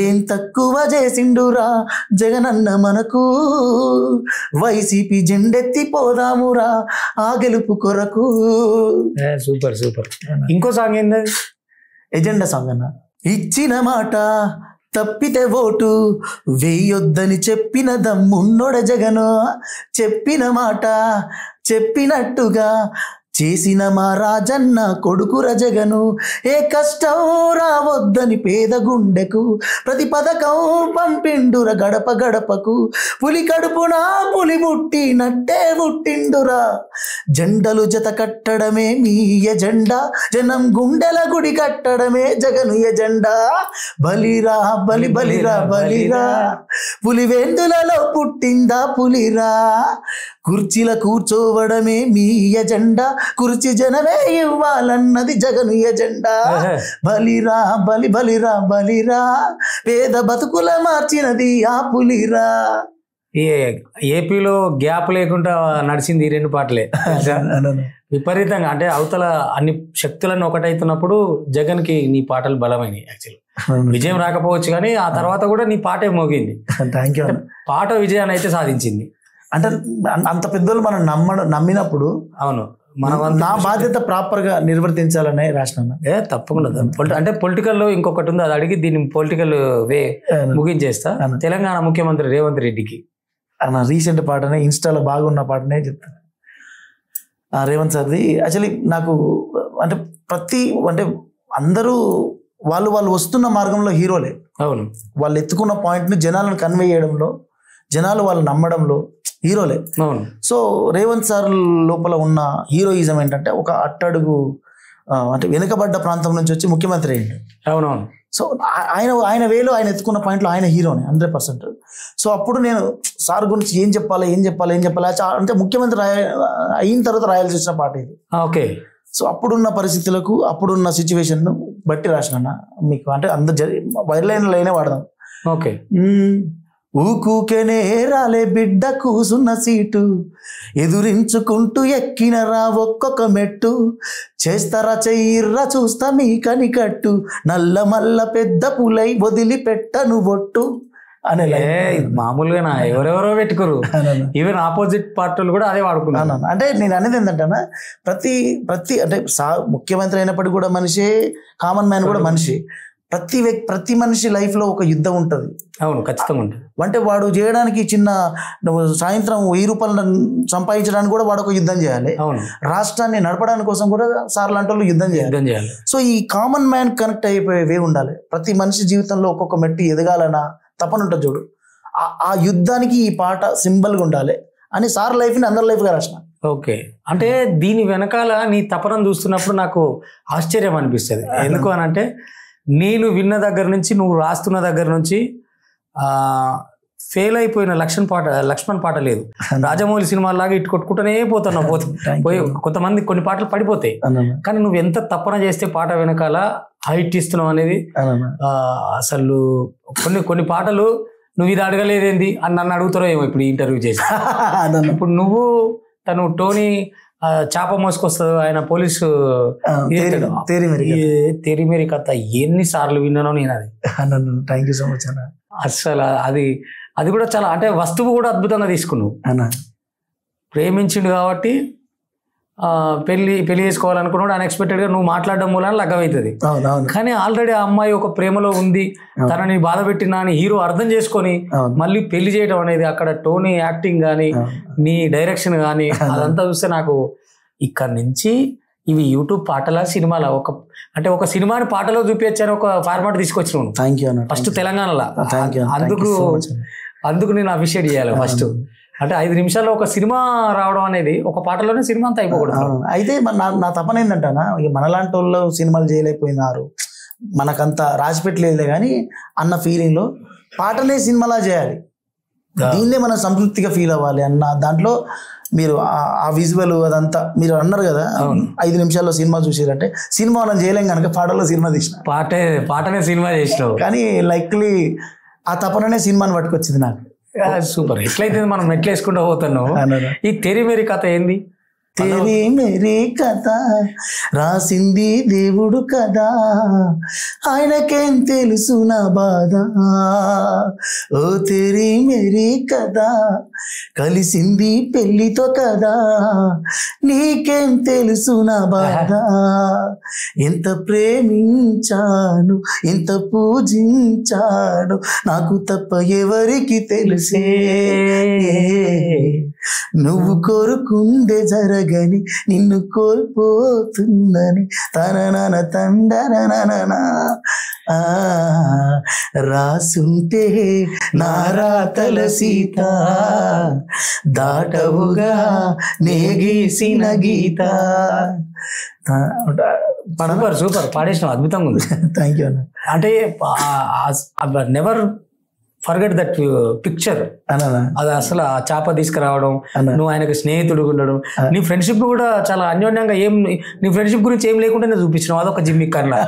ఏం తక్కువ చేసిండురా జగనన్న మనకు, వైసీపీ జెండెత్తి పోదామురా ఆ గెలుపు కొరకు. Super super. ఇంకో సాంగ్ ఏంది? ఎజెండా సాంగ్ అన్న. ఇచ్చిన మాట తప్పితే ఓటు వేయొద్దని చెప్పిన దమ్మున్నోడ జగను, చెప్పిన మాట చెప్పినట్టుగా చేసిన మా రాజన్న కొడుకుర జగను, ఏ కష్టం రావద్దని పేద గుండెకు ప్రతి పథకం పంపిండుర గడప గడపకు, పులి కడుపున పులి పుట్టినట్టే పుట్టిండురా, జెండలు జత కట్టడమే మీ ఎజెండా, జనం గుండెల గుడి కట్టడమే జగను ఎజెండా, బలిరా బలి బలిరా బలిరా, పులివెందులలో పుట్టిందా పులిరా, కుర్చీల కూర్చోవడమే మీ ఎజెండా, కుర్చీ జనమే ఇవ్వాలన్నది జగను ఎజెండా, బలిరా బలి బలిరా బలిరా, పేద బతుకుల మార్చినది ఆ పులిరా. ఏపీలో గ్యాప్ లేకుండా నడిచింది ఈ 2 పాటలే విపరీతంగా. అంటే అవతల అన్ని శక్తులను ఒకటైతున్నప్పుడు జగన్ కి నీ పాటలు బలమైనవి. యాక్చువల్లీ విజయం రాకపోవచ్చు కానీ ఆ తర్వాత కూడా నీ పాటే మోగింది. Thank you. పాట విజయాన్ని అయితే సాధించింది. అంటే అంత పెద్దోళ్ళు మనం నమ్మినప్పుడు అవును నా బాధ్యత ప్రాపర్ గా నిర్వర్తించాలనే రాసిన. తప్పకుండా అంటే పొలిటికల్ లో ఇంకొకటి ఉంది, అది అడిగి దీన్ని పొలిటికల్ వే ముగించేస్తా. తెలంగాణ ముఖ్యమంత్రి రేవంత్ రెడ్డికి రీసెంట్ పాటనే, ఇన్స్టాలో బాగున్న పాటనే చెప్తాను. రేవంత్ సార్ది యాక్చువల్లీ నాకు అంటే అంటే అందరూ వాళ్ళు వస్తున్న మార్గంలో హీరోలే. అవును, వాళ్ళు ఎత్తుకున్న పాయింట్ని జనాలను కన్వే చేయడంలో, జనాలు వాళ్ళు నమ్మడంలో హీరోలే. అవును. సో రేవంత్ సార్ లోపల ఉన్న హీరోయిజం ఏంటంటే ఒక అట్టడుగు అంటే వెనుకబడ్డ ప్రాంతం నుంచి వచ్చి ముఖ్యమంత్రి అయ్యింది. అవునవును. సో ఆయన వేలో ఆయన ఎత్తుకున్న పాయింట్లో ఆయన హీరోనే 100%. సో అప్పుడు నేను సార్ గురించి ఏం చెప్పాలి అంటే ముఖ్యమంత్రి అయిన తర్వాత రాయాల్సి వచ్చిన పాట ఇది. ఓకే. సో అప్పుడున్న పరిస్థితులకు, అప్పుడున్న సిచ్యువేషన్ బట్టి రాసిన మీకు. అంటే అందరు వైర్లైన్లైనే వాడదాం. ఓకే. ఊకూకెనే రాలే బిడ్డ కూసున్న సీటు, ఎదురించుకుంటూ ఎక్కినరా ఒక్కొక్క మెట్టు, చేస్తారా చెయ్యిర్రా చూస్తా మీ కనికట్టు, నల్ల మల్ల పెద్ద పులై వదిలి పెట్టను బొట్టు అనే. మామూలుగా ఎవరెవరో పెట్టుకోరు, ఈవెన్ ఆపోజిట్ పార్టీలు కూడా అదే వాడుకున్నాను. అంటే నేను అనేది ఏంటంటే ప్రతి అంటే ముఖ్యమంత్రి అయినప్పటికీ కూడా మనిషి, కామన్ మ్యాన్ కూడా మనిషి. ప్రతి మనిషి లైఫ్ లో ఒక యుద్ధం ఉంటుంది. అవును, ఖచ్చితంగా ఉంటుంది. అంటే వాడు చేయడానికి సాయంత్రం 1000 రూపాయలు సంపాదించడానికి కూడా వాడు ఒక యుద్ధం చేయాలి. రాష్ట్రాన్ని నడపడానికి కోసం కూడా సార్ లాంటి వాళ్ళు యుద్ధం చేయాలి. సో ఈ కామన్ మ్యాన్ కనెక్ట్ అయిపోయే వే ఉండాలి. ప్రతి మనిషి జీవితంలో ఒక్కొక్క మెట్టు ఎదగాలన్న తపన ఉంటుంది చూడు, ఆ యుద్ధానికి ఈ పాట సింబల్ గా ఉండాలి అని సార్ లైఫ్ ని అందరి లైఫ్ గా రాసిన. ఓకే. అంటే దీని వెనకాల నీ తపనం చూస్తున్నప్పుడు నాకు ఆశ్చర్యం అనిపిస్తుంది. ఎందుకు అని అంటే, నేను విన్న దగ్గర నుంచి, నువ్వు రాస్తున్న దగ్గర నుంచి ఫెయిల్ అయిపోయిన లక్ష్మణ్ పాట లేదు. రాజమౌళి సినిమాలాగా ఇటు కొట్టుకుంటూనే పోతున్నావు. కొంతమంది కొన్ని పాటలు పడిపోతాయి, కానీ నువ్వు ఎంత తపన చేస్తే పాట వెనకాల హైట్ ఇస్తున్నావు అనేది అసలు. కొన్ని పాటలు నువ్వు ఇది అడగలేదేంది అని నన్ను అడుగుతారో ఏమో ఇప్పుడు ఇంటర్వ్యూ చేసి. ఇప్పుడు నువ్వు తను టోనీ చాప మోసుకొస్తుంది, ఆయన పోలీసు తెరిమేరి కథ ఎన్నిసార్లు విన్నానో నేను. అది థ్యాంక్ యూ సో మచ్ అన్న. అసలు అది కూడా చాలా, అంటే వస్తువు కూడా అద్భుతంగా తీసుకున్నావు. ప్రేమించిండు కాబట్టి పెళ్లి చేసుకోవాలనుకున్నాడు, అన్ఎక్స్పెక్టెడ్ గా నువ్వు మాట్లాడడం మూలాన లగ్గమవుతుంది. కానీ ఆల్రెడీ ఆ అమ్మాయి ఒక ప్రేమలో ఉంది, తనని బాధ పెట్టినా అని హీరో అర్థం చేసుకొని మళ్ళీ పెళ్లి చేయడం అనేది, అక్కడ టోనీ యాక్టింగ్ కానీ, నీ డైరెక్షన్ కానీ, అదంతా చూస్తే నాకు ఇక్కడ నుంచి ఇవి యూట్యూబ్ పాటలా సినిమాలా, ఒక సినిమాని పాటలో చూపించాను, ఒక ఫార్మాట్ తీసుకొచ్చినాను ఫస్ట్ తెలంగాణలో. అందుకు నేను అప్రిషియేట్ చేయాలి ఫస్ట్. అంటే 5 నిమిషాల్లో ఒక సినిమా రావడం అనేది, ఒక పాటలోనే సినిమా అంతా అయిపోకూడదు. అయితే నా తపన ఏంటంటేనా, మనలాంటి వాళ్ళు సినిమాలు చేయలేకపోయినారు, మనకంత రాసిపెట్టలేదులే కానీ అన్న ఫీలింగ్ లో పాటలే సినిమాలా చేయాలి, దీన్నే మనం సంతృప్తిగా ఫీల్ అవ్వాలి అన్న దాంట్లో మీరు ఆ విజువల్ అదంతా మీరు అన్నారు కదా. 5 నిమిషాల్లో సినిమా చూసారంటే, సినిమా మనం చేయలేం కనుక పాటలో సినిమా తీసిన, పాటనే సినిమా చేసినావు. కానీ లైక్లీ ఆ తపననే సినిమాని పట్టుకొచ్చింది నాకు. సూపర్. ఎట్లయితే మనం ఎట్లా వేసుకుంటూ పోతున్నావు. ఈ తెరిమేరి కథ ఏంది? తెరిమేరి కథ రాసింది దేవుడు కదా, ఆయనకేం తెలుసు నా బాధ. ఓ తెరిమేరి కథ కలిసింది పెళ్లితో కదా, నీకేం తెలుసు నా బాధ. ఎంత ప్రేమించాను, ఎంత పూజించాను, నాకు తప్ప ఎవరికి తెలుసే. నువ్వు కోరుకుందే జరగని, నిన్ను కోల్పోతుందని తననన తండనన రాసుంటే నా రాతల సీత, దాటవుగా నే గీసిన గీత. సూపర్ పాడేసినావు, అద్భుతంగా ఉంది. థ్యాంక్ యూ అన్న. అంటే నెవర్ ఫర్గెట్ దట్ పిక్చర్. అది అసలు ఆ చాప తీసుకురావడం, నువ్వు ఆయనకు స్నేహితుడు ఉండడం, నీ ఫ్రెండ్షిప్ కూడా చాలా అన్యోన్యంగా, నీ ఫ్రెండ్షిప్ గురించి ఏం లేకుండా చూపించినావు. అదొక జిమ్మిక్ కన్నా.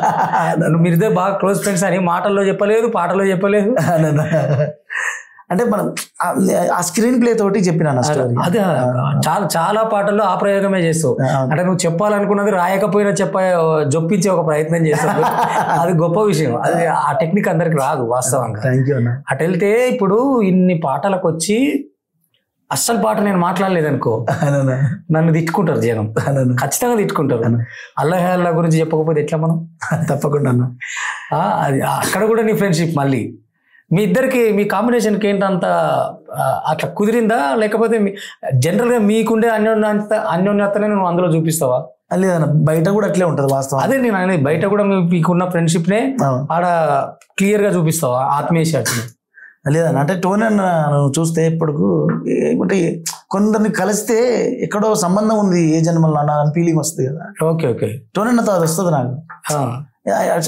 మీరిద్దరు బాగా క్లోజ్ ఫ్రెండ్స్ అని మాటల్లో చెప్పలేదు, పాటల్లో చెప్పలేదు. అంటే మనం ఆ స్క్రీన్ ప్లే తోటి చెప్పిన అదే చాలా పాటల్లో ఆ ప్రయోగమే చేస్తావు. అంటే నువ్వు చెప్పాలనుకున్నది రాయకపోయినా జొప్పించే ఒక ప్రయత్నం చేస్తావు. అది గొప్ప విషయం. అది ఆ టెక్నిక్ అందరికి రాదు వాస్తవంగా. అటు వెళ్తే ఇప్పుడు ఇన్ని పాటలకు వచ్చి అస్సలు పాట నేను మాట్లాడలేదనుకో నన్ను తిట్టుకుంటారు జనం, ఖచ్చితంగా తిట్టుకుంటారు. అల్లాహ్ అల్లా గురించి చెప్పకపోతే ఎట్లా మనం? తప్పకుండా అది అక్కడ కూడా నీ ఫ్రెండ్షిప్ మళ్ళీ మీ ఇద్దరికి మీ కాంబినేషన్కి ఏంటంత అట్లా కుదిరిందా, లేకపోతే జనరల్గా మీకుండే అన్యోన్యతనే నువ్వు అందులో చూపిస్తావా? లేదన్న, బయట కూడా అట్లే ఉంటది వాస్తవం. అదే నేను అనేది, బయట కూడా మీకున్న ఫ్రెండ్షిప్ నే ఆడ క్లియర్ గా చూపిస్తావా ఆత్మీయ శాఖని? లేదన్న, అంటే టోన్ అన్న నువ్వు చూస్తే ఇప్పుడు ఏమంటే కొందరిని కలిస్తే ఎక్కడో సంబంధం ఉంది ఏ జన్మలో అన్న ఫీలింగ్ వస్తుంది కదా. ఓకే ఓకే, టోన్ అన్నతో అది వస్తుంది నాకు.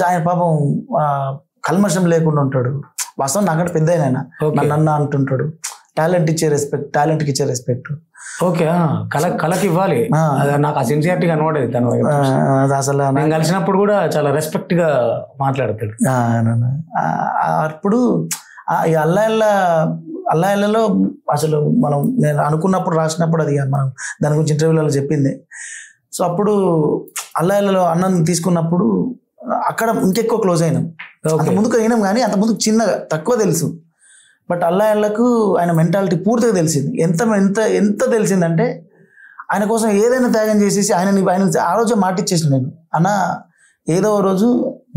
ఆయన పాపం కల్మషం లేకుండా ఉంటాడు. వాస్తవం నాకంటే పెద్ద ఆయన, నన్ను అంటుంటాడు. టాలెంట్ ఇచ్చే రెస్పెక్ట్, టాలెంట్కి ఇచ్చే రెస్పెక్ట్. ఓకే, కళకి ఇవ్వాలి. నాకు ఆ సిన్సియారిటీ కనబడేది తను అసలు. నేను కలిసినప్పుడు కూడా చాలా రెస్పెక్ట్ గా మాట్లాడతాడు. అప్పుడు అల్లాహ్లో అసలు మనం నేను అనుకున్నప్పుడు రాసినప్పుడు అది మనం దాని గురించి ఇంటర్వ్యూలలో చెప్పింది. సో అప్పుడు అల్లాహ్లో అన్నం తీసుకున్నప్పుడు అక్కడ ఇంకెక్కువ క్లోజ్ అయినాం. అంత ముందుకు అయినాం కానీ అంత ముందుకు చిన్నగా తక్కువ తెలుసు. బట్ అల్లాహ్లకు ఆయన మెంటాలిటీ పూర్తిగా తెలిసింది. ఎంత ఎంత ఎంత తెలిసిందంటే ఆయన కోసం ఏదైనా త్యాగం చేసేసి ఆయన ఆ రోజు మాట ఇచ్చేసిన నేను, అన్న ఏదో రోజు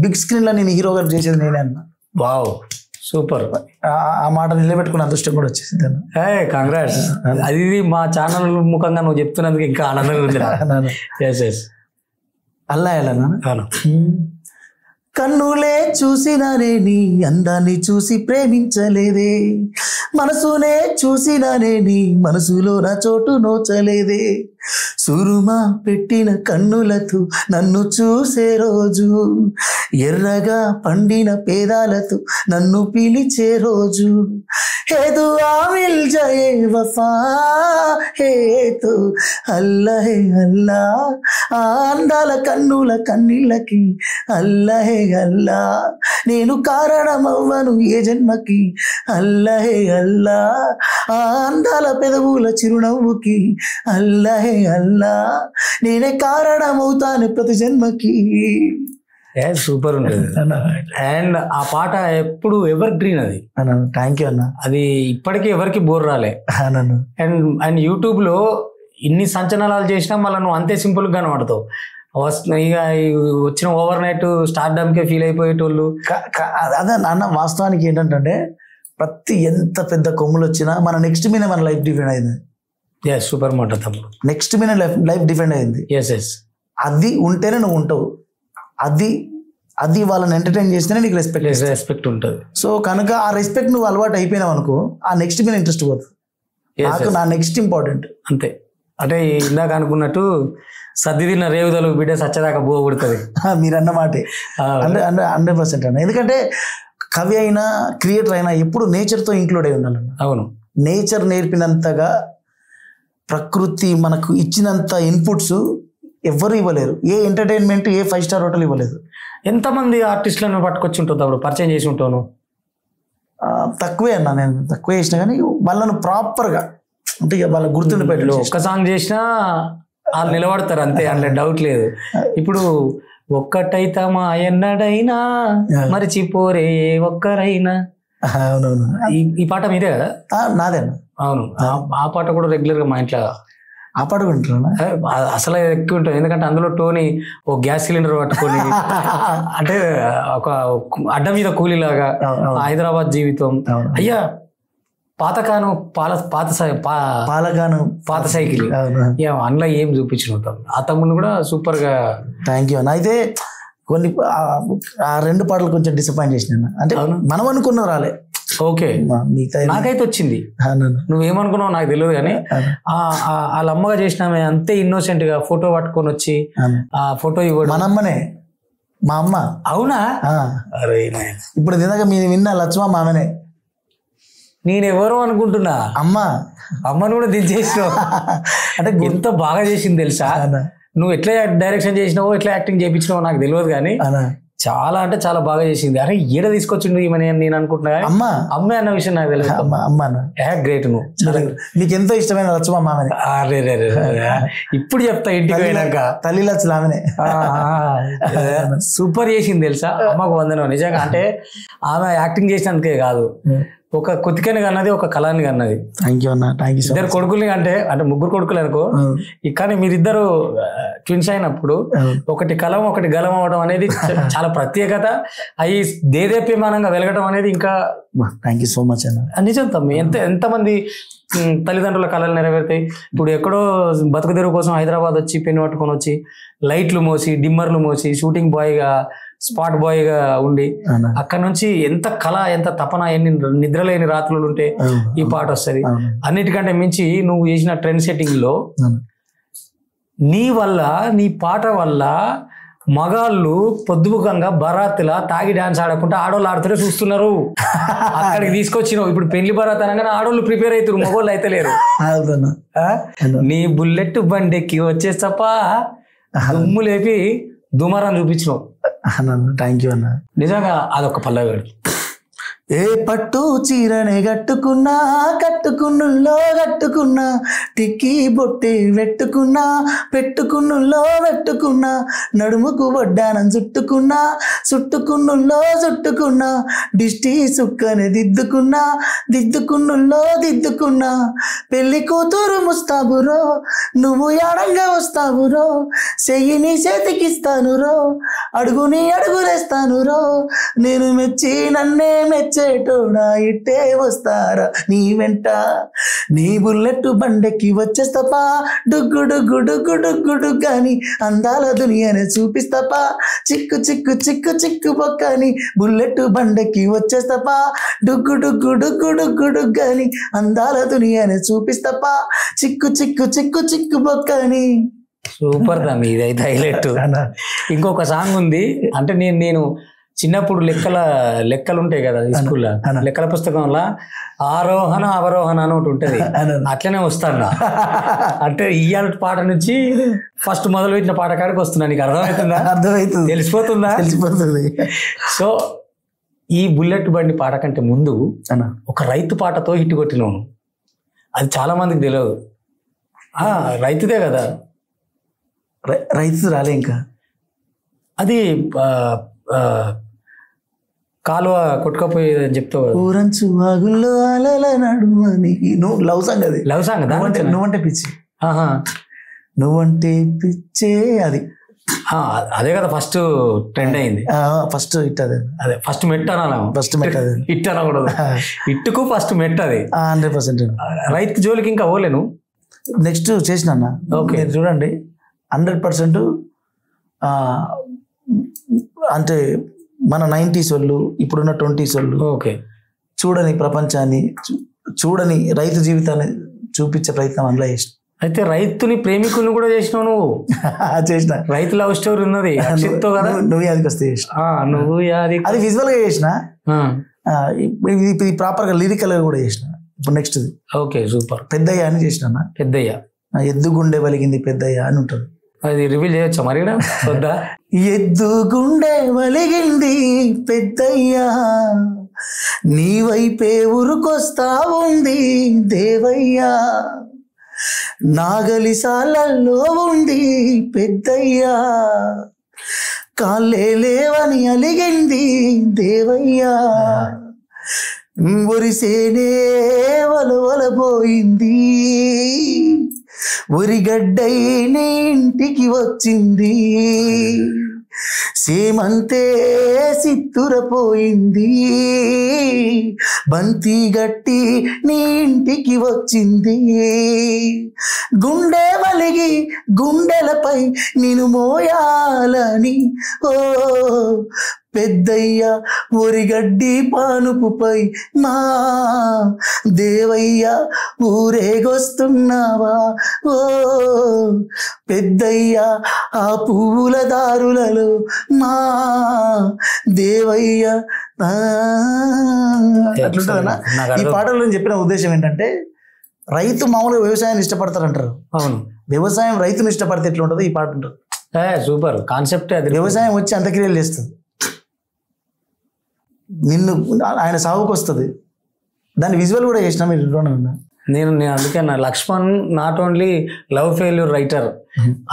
బిగ్ స్క్రీన్లో నేను హీరోగా చేసేది నేనే అన్న. Wow, super. ఆ మాట నిలబెట్టుకున్న అదృష్టం కూడా వచ్చేసింది. కంగ్రాట్స్. అది మా ఛానల్ ముఖంగా నువ్వు చెప్తున్నందుకు ఇంకా ఆనందంగా ఉంది. అల్లాహ్ కన్నులే చూసినానే నీ అందాన్ని చూసి ప్రేమించలేదే, మనసునే చూసినానే నీ మనసులో నా చోటు నోచలేదే, సురుమా పెట్టిన కన్నులతో నన్ను చూసే రోజు, ఎర్రగా పండిన పేదాలతో నన్ను పిలిచే రోజు, హే దుఆ మిల్ జాయే వఫా హే తో అల్లాహే అల్లా, ఆ అందాల కన్నుల కన్నీళ్ళకి అల్లాహే అల్లా, నేను కారణమవ్వను ఏ జన్మకి అల్లాహే అల్లా, ఆ అందాల పెదవుల చిరునవ్వుకి అల్లాహే అల్లా, నేనే కారణమవుతాను ప్రతి జన్మకి. సూపర్ ఉంటుంది. అండ్ ఆ పాట ఎప్పుడు ఎవర్ గ్రీన్. అది థ్యాంక్ యూ అన్న. అది ఇప్పటికీ ఎవరికి బోర్ రాలే. అండ్ యూట్యూబ్ లో ఇన్ని సంచలనాలు చేసినా మళ్ళీ నువ్వు అంతే సింపుల్ గా కనబడతావు. ఇక వచ్చిన ఓవర్ నైట్ స్టార్డమ్ కే ఫీల్ అయిపోయేటోళ్ళు. అదే అన్న, వాస్తవానికి ఏంటంటే ప్రతి ఎంత పెద్ద కొమ్ములు వచ్చినా మన నెక్స్ట్ మీద మన లైఫ్ డిపెండ్ అయింది. సూపర్ మాట తమ్ముడు. నెక్స్ట్ మీద లైఫ్ డిపెండ్ అయింది. అది ఉంటేనే నువ్వు ఉంటావు. అది వాళ్ళని ఎంటర్టైన్ చేస్తేనే నీకు రెస్పెక్ట్ ఉంటుంది. సో కనుక ఆ రెస్పెక్ట్ నువ్వు అలవాటు అయిపోయినావు అనుకో, ఆ నెక్స్ట్ మీద ఇంట్రెస్ట్ పోతుంది. నాకు నా నెక్స్ట్ ఇంపార్టెంట్. అంతే. అంటే ఇందాక అనుకున్నట్టు సర్ది తిన్న రేవుదలు బిడ్డ సచ్చదాకా బో కొడుతుంది. మీరన్న మాటే 100% అన్న. ఎందుకంటే కవి అయినా క్రియేటర్ అయినా ఎప్పుడు నేచర్తో ఇంక్లూడ్ అయి ఉండాలన్న. అవును, నేచర్ నేర్పినంతగా ప్రకృతి మనకు ఇచ్చినంత ఇన్పుట్స్ ఎవ్వరు ఇవ్వలేరు. ఏ ఎంటర్టైన్మెంట్, ఏ 5 స్టార్ హోటల్ ఇవ్వలేదు. ఎంతమంది ఆర్టిస్టులను పట్టుకొచ్చి ఉంటావు అప్పుడు, పరిచయం చేసి ఉంటాను? తక్కువే అన్న, నేను తక్కువే చేసిన కానీ వాళ్ళను ప్రాపర్గా అంటే వాళ్ళ గుర్తుండిపోయాడు. ఒక్క సాంగ్ చేసినా వాళ్ళు నిలబడతారు అంతే, అందులో డౌట్ లేదు. ఇప్పుడు ఒక్కటైతామా ఎన్నడైనా మరిచిపోరే ఒక్కరైనా, అవునవును, ఈ పాట మీదే కదా? నాదే అన్న. అవును, ఆ పాట కూడా రెగ్యులర్ గా మా ఇంట్లో ఆ పాట వింటున్నా. అసలు ఎక్కువ ఉంటుంది. ఎందుకంటే అందులో టోనీ ఓ గ్యాస్ సిలిండర్ పట్టుకొని అంటే ఒక అడ్డ మీద కూలీలాగా హైదరాబాద్ జీవితం. అయ్యా పాతకాను పాత సైకిల్ అందులో ఏం చూపించిన ఆ తమ్ముడు కూడా సూపర్ గా. థ్యాంక్ యూ అన్న. అయితే కొన్ని ఆ 2 పాటలు కొంచెం డిసప్పాయింట్ చేసిన. అంటే మనం అనుకున్న రాలే. ఓకే, నాకైతే వచ్చింది. నువ్వేమనుకున్నావు నాకు తెలియదు కానీ వాళ్ళ అమ్మగా చేసినామే అంతే ఇన్నోసెంట్ గా ఫోటో పట్టుకొని వచ్చి ఆ ఫోటో ఇవ్వడం. మన అమ్మనే, మా అమ్మ. అవునా? అరే ఇప్పుడు నిజంగా మీరు విన్న లక్ష్మ మామనే. నేనెవరో అనుకుంటున్నా. అమ్మను కూడా దించేసినావు. అంటే ఎంత బాగా చేసింది తెలుసా? నువ్వు ఎట్లా డైరెక్షన్ చేసినావో ఎట్లా యాక్టింగ్ చేయించినావో నాకు తెలియదు కానీ చాలా అంటే చాలా బాగా చేసింది. అరే ఈడ తీసుకొచ్చిండు ఈమె నేను అనుకుంటున్నా. అమ్మే అన్న విషయం నాకు తెలియదు. గ్రేట్. నువ్వు నీకు ఎంతో ఇష్టమైన లక్ష్మ మామని. అరే ఇప్పుడు చెప్తా ఇంటికి పోయినాక. తల్లి లక్ష్మ ఆమెనే సూపర్ చేసింది తెలుసా. అమ్మకు వందనం నిజంగా. అంటే ఆమె యాక్టింగ్ చేసినందుకే కాదు, ఒక కుతికని కన్నది, ఒక కళాన్ని కన్నది. థ్యాంక్ యూ అన్న, థ్యాంక్ యూ. ఇద్దరు కొడుకుల్ని అంటే ముగ్గురు కొడుకులు అనుకో, కానీ మీరిద్దరు ట్విన్స్ అయినప్పుడు ఒకటి కలం ఒకటి గలం అవడం అనేది చాలా ప్రత్యేకత. అవి దేదేప్యమానంగా వెలగడం అనేది ఇంకా. థ్యాంక్ యూ సో మచ్ అన్న. నిజం తమ్మి, ఎంతమంది తల్లిదండ్రుల కళలు నెరవేరుతాయి. ఇప్పుడు ఎక్కడో బతుకు తెరువు కోసం హైదరాబాద్ వచ్చి పెన్ను పట్టుకొని వచ్చి లైట్లు మోసి డిమ్మర్లు మోసి షూటింగ్ బాయ్గా స్పాట్ బాయ్గా ఉండి అక్కడ నుంచి ఎంత కళ ఎంత తపన ఎన్ని నిద్రలేని రాత్రులు ఉంటే ఈ పాట వస్తుంది. అన్నిటికంటే మించి నువ్వు చేసిన ట్రెండ్ సెట్టింగ్ లో నీ వల్ల నీ పాట వల్ల మగాళ్ళు పొద్దుముఖంగా బరాత్లా తాగి డాన్స్ ఆడకుండా ఆడోళ్ళు ఆడుతుంటే చూస్తున్నారు. అక్కడికి తీసుకొచ్చినావు. ఇప్పుడు పెళ్లి బరాత్ అనగానే ఆడోళ్ళు ప్రిపేర్ అవుతారు, మగోళ్ళు అయితే లేరు. నీ బుల్లెట్ బండెక్కి వచ్చేస్తప్ప దుమ్ము లేపి దుమారాన్ని చూపించినావు. థ్యాంక్ యూ అన్న. నిజంగా అదొక పల్లవి. ఏ పట్టు చీరనే కట్టుకున్నా కట్టుకున్నుల్లో కట్టుకున్నా టిక్కి బొట్టి పెట్టుకున్నా పెట్టుకున్నుల్లో పెట్టుకున్నా నడుముకు వడ్డానం చుట్టుకున్నా చుట్టుకున్నుల్లో చుట్టుకున్నా దిష్టి సుక్కని దిద్దుకున్నా దిద్దుకున్నుల్లో దిద్దుకున్నా పెళ్లి కూతురు ముస్తాబురో నువ్వు యాడంగా వస్తావురో చెయ్యిని చేతికిస్తాను రో అడుగుని అడుగులేస్తాను రో నేను మెచ్చి నన్నే మెచ్చి చేటోడా ఇట్టే వస్తారా నీ వెంట నీ బుల్లెట్ బండెక్కి వచ్చేస్తపా డుగ్గు డుగ్గు డుగ్గు డుగ్గు డుగ్గాని అందాల దునియానే చూపిస్తపా చిక్కు చిక్కు చిక్కు చిక్కు బొక్కని బుల్లెట్ బండెక్కి వచ్చేస్తపా డుగ్గు డుగ్గు డుగ్గు డుగ్గు డుగ్గాని అందాల దునియానే చూపిస్తపా చిక్కు చిక్కు చిక్కు చిక్కు బొక్కని. సూపర్ దా మీదైతే హైలైట్. ఇంకొక సాంగ్ ఉంది అంటే నేను చిన్నప్పుడు లెక్కలు ఉంటాయి కదా స్కూల్లో, లెక్కల పుస్తకంలో ఆరోహణ అవరోహణ అని ఒకటి ఉంటుంది. అట్లనే వస్తాను అంటే ఇయ్యాల పాట నుంచి ఫస్ట్ మొదలు పెట్టిన పాట కాడికి వస్తున్నా. నీకు అర్థమవుతుందా? అర్థమవుతుంది, తెలిసిపోతుందా? తెలిసిపోతుంది. సో ఈ బుల్లెట్ బండి పాట కంటే ముందు ఒక రైతు పాటతో హిట్ కొట్టినాను. అది చాలా మందికి తెలియదు. రైతుదే కదా, రైతు రాలే ఇంకా. అది కాలువ కొట్టుకపోయేదని చెప్తావు. ఊరంచు వాగుల్లో అలల నడుమని. నువ్వు లవ్ సాంగ్ అది. లవ్ సాంగ్ నువ్వంటే పిచ్చి. నువ్వంటే పిచ్చే అది. అదే కదా ఫస్ట్ ట్రెండ్ అయింది. ఫస్ట్ హిట్ అదే. అదే ఫస్ట్ మెట్ అనాలి. ఫస్ట్ మెట్ అది. హిట్ అనకూడదు, హిట్కు ఫస్ట్ మెట్ అది. 100%. రైతు జోలికి ఇంకా పోలేను. నెక్స్ట్ చేసిన అన్న. ఓకే చూడండి 100% అంటే మన 90s వాళ్ళు ఇప్పుడున్న 20s వాళ్ళు ఓకే చూడని ప్రపంచాన్ని చూడని రైతు జీవితాన్ని చూపించే ప్రయత్నం అందులో చేసిన. అయితే రైతుని ప్రేమికుని కూడా చేసినావు నువ్వు. చేసిన రైతు లవ్ స్టోరీ ఉన్నది నువ్వు యాదికి వస్తే చేసిన. నువ్వు అది విజువల్ గా చేసిన. ఇది ప్రాపర్ గా లిరికల్ గా కూడా చేసిన. ఇప్పుడు నెక్స్ట్ ఓకే సూపర్. పెద్దయ్య అని చేసిన. పెద్దయ్య ఎద్దుగుండె వలిగింది పెద్దయ్య అని ఉంటుంది. అది రివీల్ చేయొచ్చా మరి? వద్దా? ఎద్దుగుండె వలిగింది పెద్దయ్యా నీ వైపే ఉరుకొస్తా ఉంది దేవయ్యా నాగలి సాలల్లో ఉంది పెద్దయ్యా కాళ్ళే లేవని అలిగింది దేవయ్యా ఒరిసేనే వలవలపోయింది ఒరిగడ్డై నీ ఇంటికి వచ్చింది సేమంతే సిత్తురపోయింది బంతి గట్టి నీ ఇంటికి వచ్చింది గుండె వలిగి గుండెలపై నిన్ను మోయాలని ఓ పెద్దయ్య ఒరిగడ్డి పానుపుపై మా దేవయ్య ఊరేగొస్తున్నావా ఓ పెద్దయ్య ఆ పువ్వుల దారులలో మా దేవయ్య. అట్లుంటుందన్నా. ఈ పాటలో చెప్పిన ఉద్దేశం ఏంటంటే రైతు మామూలుగా వ్యవసాయాన్ని ఇష్టపడతారంటారు. అవును, వ్యవసాయం రైతును ఇష్టపడితే ఎట్లా ఉంటుంది ఈ పాట ఉంటుంది. Super concept. అది వ్యవసాయం వచ్చి అంత్యక్రియలు చేస్తుంది, నిన్ను ఆయన సాగుకు వస్తుంది. దాన్ని విజువల్ కూడా చేసిన మీరు నేను అందుకే నా Lakshman not only love failure writer,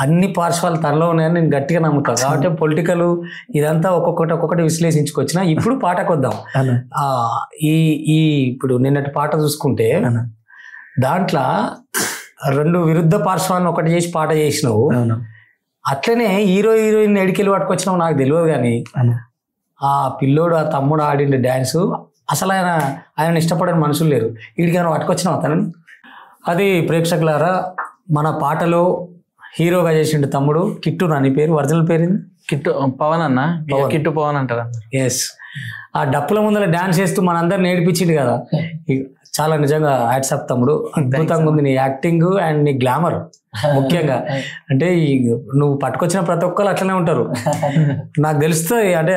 అన్ని పార్శ్వాలు తనలో ఉన్నాయని నేను గట్టిగా నమ్ముతాను. కాబట్టి పొలిటికల్ ఇదంతా ఒక్కొక్కటి విశ్లేషించుకొచ్చిన. ఇప్పుడు పాటకు వద్దాం. ఈ ఇప్పుడు నిన్నటి పాట చూసుకుంటే దాంట్లో 2 విరుద్ధ పార్శ్వాలను ఒకటి చేసి పాట చేసినావు. అట్లనే హీరోయిన్ ఎడికెళ్ళి పట్టుకొచ్చినావు నాకు తెలియదు. కానీ ఆ పిల్లోడు ఆ తమ్ముడు ఆడిండే డ్యాన్సు అసలు ఆయన ఇష్టపడని మనుషులు లేరు. వీడికి ఆయన పట్టుకొచ్చినావు అతను. అది ప్రేక్షకులారా, మన పాటలో హీరోగా చేసిండు తమ్ముడు కిట్టు. అని పేరు ఒరిజినల్ పేరు కిట్టు పవన్ అన్న, కిట్టు పవన్ అంటారు. ఎస్, ఆ డప్పుల ముందర డాన్స్ చేస్తూ మనందరిని నేర్పించింది కదా. చాలా నిజంగా హ్యాట్సాప్ తమ్ముడు, అద్భుతంగా ఉంది నీ యాక్టింగ్ అండ్ నీ గ్లామర్. ముఖ్యంగా అంటే నువ్వు పట్టుకొచ్చిన ప్రతి ఒక్కరు అట్లనే ఉంటారు నాకు తెలుస్తుంది. అంటే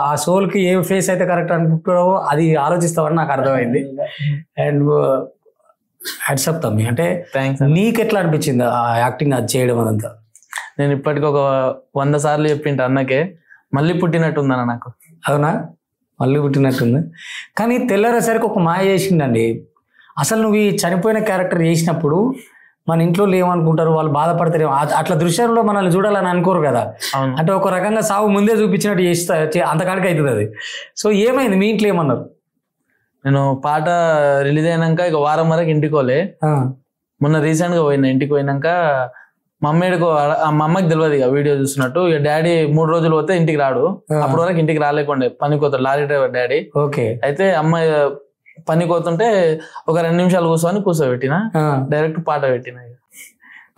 ఆ సోల్కి ఏ ఫేస్ అయితే కరెక్ట్ అనుకుంటావో అది ఆలోచిస్తావని నాకు అర్థమైంది. అండ్ హ్యాట్సాప్ తమ్మి, అంటే నీకు ఎట్లా అనిపించింది ఆ యాక్టింగ్ అది చేయడం అదంతా? నేను ఇప్పటికి ఒక 100 సార్లు చెప్పింట అన్నకే, మళ్ళీ పుట్టినట్టుందన్న నాకు. అవునా, మళ్ళీ పుట్టినట్టుంది. కానీ తెల్లరేసరికి ఒక మాయ చేసిందండి. అసలు నువ్వు ఈ చనిపోయిన క్యారెక్టర్ చేసినప్పుడు మన ఇంట్లో ఏమనుకుంటారు, వాళ్ళు బాధపడతారు, అట్లా దృశ్యంలో మనల్ని చూడాలని అనుకోరు కదా. అంటే ఒక రకంగా సావు ముందే చూపించినట్టు చేస్తా, అంతకాడికి అవుతుంది అది. సో ఏమైంది మీ ఇంట్లో, ఏమన్నారు? నేను పాట రిలీజ్ అయినాక ఇక వారం వరకు ఇంటికి పోలే. మొన్న రీసెంట్ గా పోయినా. ఇంటికి పోయినాక మా అమ్మకి తెలియదు ఇక వీడియో చూస్తున్నట్టు. ఇక డాడీ 3 రోజులు పోతే ఇంటికి రాడు. అప్పటి వరకు ఇంటికి రాలేకుండే, పనికి పోతాడు, లారీ డ్రైవర్ డాడీ. ఓకే. అయితే అమ్మ పనికి పోతుంటే ఒక 2 నిమిషాలు కూర్చోబెట్టిన, డైరెక్ట్ పాట పెట్టిన.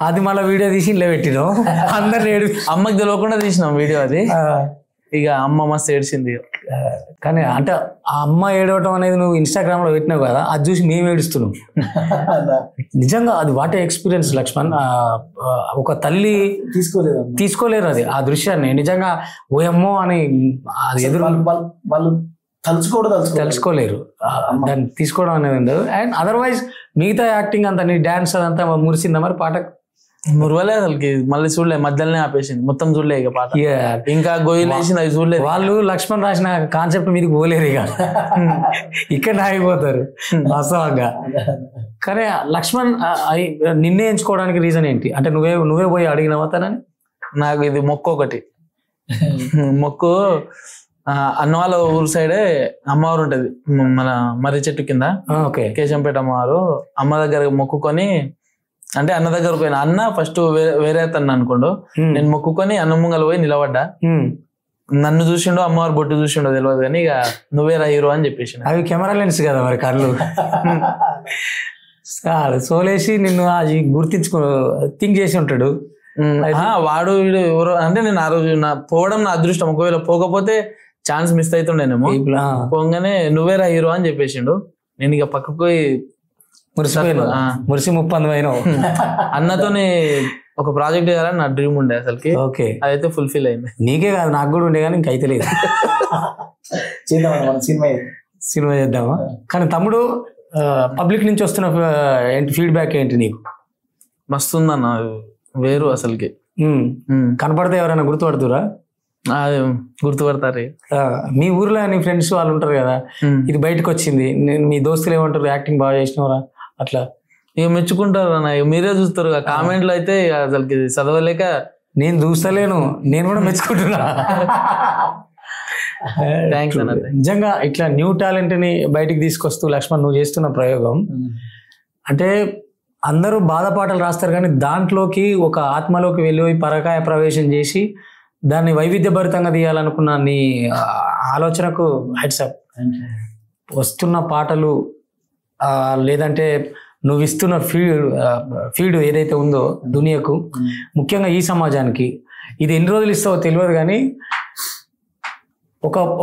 అది మళ్ళీ వీడియో తీసి ఇంట్లో పెట్టినాం, అందరు అమ్మకి తెలియకుండా తీసినాం వీడియో అది. ఇక అమ్మ మస్తు ఏడ్చింది. కానీ అంటే ఆ అమ్మ ఏడవటం అనేది నువ్వు ఇన్స్టాగ్రామ్ లో పెట్టినావు కదా, అది చూసి మేము ఏడుస్తున్నాం. నిజంగా అది వాట్ ఎక్స్పీరియన్స్ లక్ష్మణ్. ఒక తల్లి తీసుకోలేరు అది, ఆ దృశ్యాన్ని. నిజంగా ఓయమ్మో అని అది ఎదురు వాళ్ళు తెలుసుకోలేరు, దాన్ని తీసుకోవడం అనేది ఉండదు. అండ్ అదర్వైజ్ మిగతా యాక్టింగ్ అంతా, నీ డాన్స్ అదంతా మురిసిందా మరి పాట? మురవలే అసలుకి, మళ్ళీ చూడలే, మధ్యలోనే ఆపేసింది, మొత్తం చూడలే ఇక పాట. ఇంకా గొయ్యలు వేసింది, అవి చూడలేదు. వాళ్ళు లక్ష్మణ్ రాసిన కాన్సెప్ట్ మీదకి పోలేరు ఇక, ఇక్కడ ఆగిపోతారు వాస్తవంగా. కానీ లక్ష్మణ్ నిన్నే ఎంచుకోవడానికి రీజన్ ఏంటి? అంటే నువ్వే పోయి అడిగినావా తనని? నాకు ఇది మొక్కు ఒకటి, మొక్కు అన్న వాళ్ళ ఊరు సైడే అమ్మవారు ఉంటది, మన మర్రి చెట్టు కింద, కేశంపేట అమ్మవారు. అమ్మ దగ్గర మొక్కుకొని, అంటే అన్న దగ్గర పోయిన. అన్న ఫస్ట్ వేరే అతను అనుకోండు, నేను మొక్కుకొని అన్న ముంగలు పోయి నిలబడ్డా. నన్ను చూసిండో అమ్మవారు బొట్టు చూసిండో తెలియదు, కానీ ఇక నువ్వేరా హీరో అని చెప్పేసి. అవి కెమెరా లెన్స్ కదా మరి కళ్ళు సోలేసి నిన్ను అది గుర్తించుకో థింక్ చేసి ఉంటాడు వాడు. వీడు ఎవరో అంటే నేను ఆ రోజు పోవడం నా అదృష్టం. ఒకవేళ పోకపోతే ఛాన్స్ మిస్ అవుతుండేనేమో. పోగానే నువ్వేరా హీరో అని చెప్పేసిండు. నేను ఇక పక్కకు మురిసి ముప్పందమైనావు. అన్నతోని ఒక ప్రాజెక్ట్ చేయాలని నా డ్రీమ్ ఉండే అసలుకి. ఓకే, అదైతే ఫుల్ఫిల్ అయింది. నీకే కాదు నాకు కూడా ఉండే, కానీ ఇంకైతే లేదు. సినిమా చేద్దామా? కానీ తమ్ముడు, పబ్లిక్ నుంచి వస్తున్న ఏంటి ఫీడ్బ్యాక్ ఏంటి నీకు? మస్తుందన్న, వేరు అసలుకి. కనపడితే ఎవరైనా గుర్తుపడుతురా? గుర్తుపడతారు. మీ ఊర్లో నీ ఫ్రెండ్స్ వాళ్ళు ఉంటారు కదా, ఇది బయటకు వచ్చింది, మీ దోస్తులు ఏమంటారు, యాక్టింగ్ బాగా చేసినవరా అట్లా? ఇక మెచ్చుకుంటారు అన్న, మీరే చూస్తారు. కామెంట్లు అయితే అసలుకి చదవలేక నేను చూస్తలేను, నేను కూడా మెచ్చుకుంటున్నా. థ్యాంక్స్ అన్న. నిజంగా ఇట్లా న్యూ టాలెంట్ ని బయటికి తీసుకొస్తూ లక్ష్మణ్ నువ్వు చేస్తున్న ప్రయోగం, అంటే అందరూ బాధ పాటలు రాస్తారు కానీ దాంట్లోకి ఒక ఆత్మలోకి వెళ్ళి పరకాయ ప్రవేశం చేసి దాన్ని వైవిధ్యభరితంగా తీయాలనుకున్న నీ ఆలోచనకు హ్యాట్సాప్. వస్తున్న పాటలు లేదంటే నువ్వు ఇస్తున్న ఫీడ్ ఏదైతే ఉందో దునియాకు, ముఖ్యంగా ఈ సమాజానికి, ఇది ఎన్ని రోజులు ఇస్తావో తెలియదు కానీ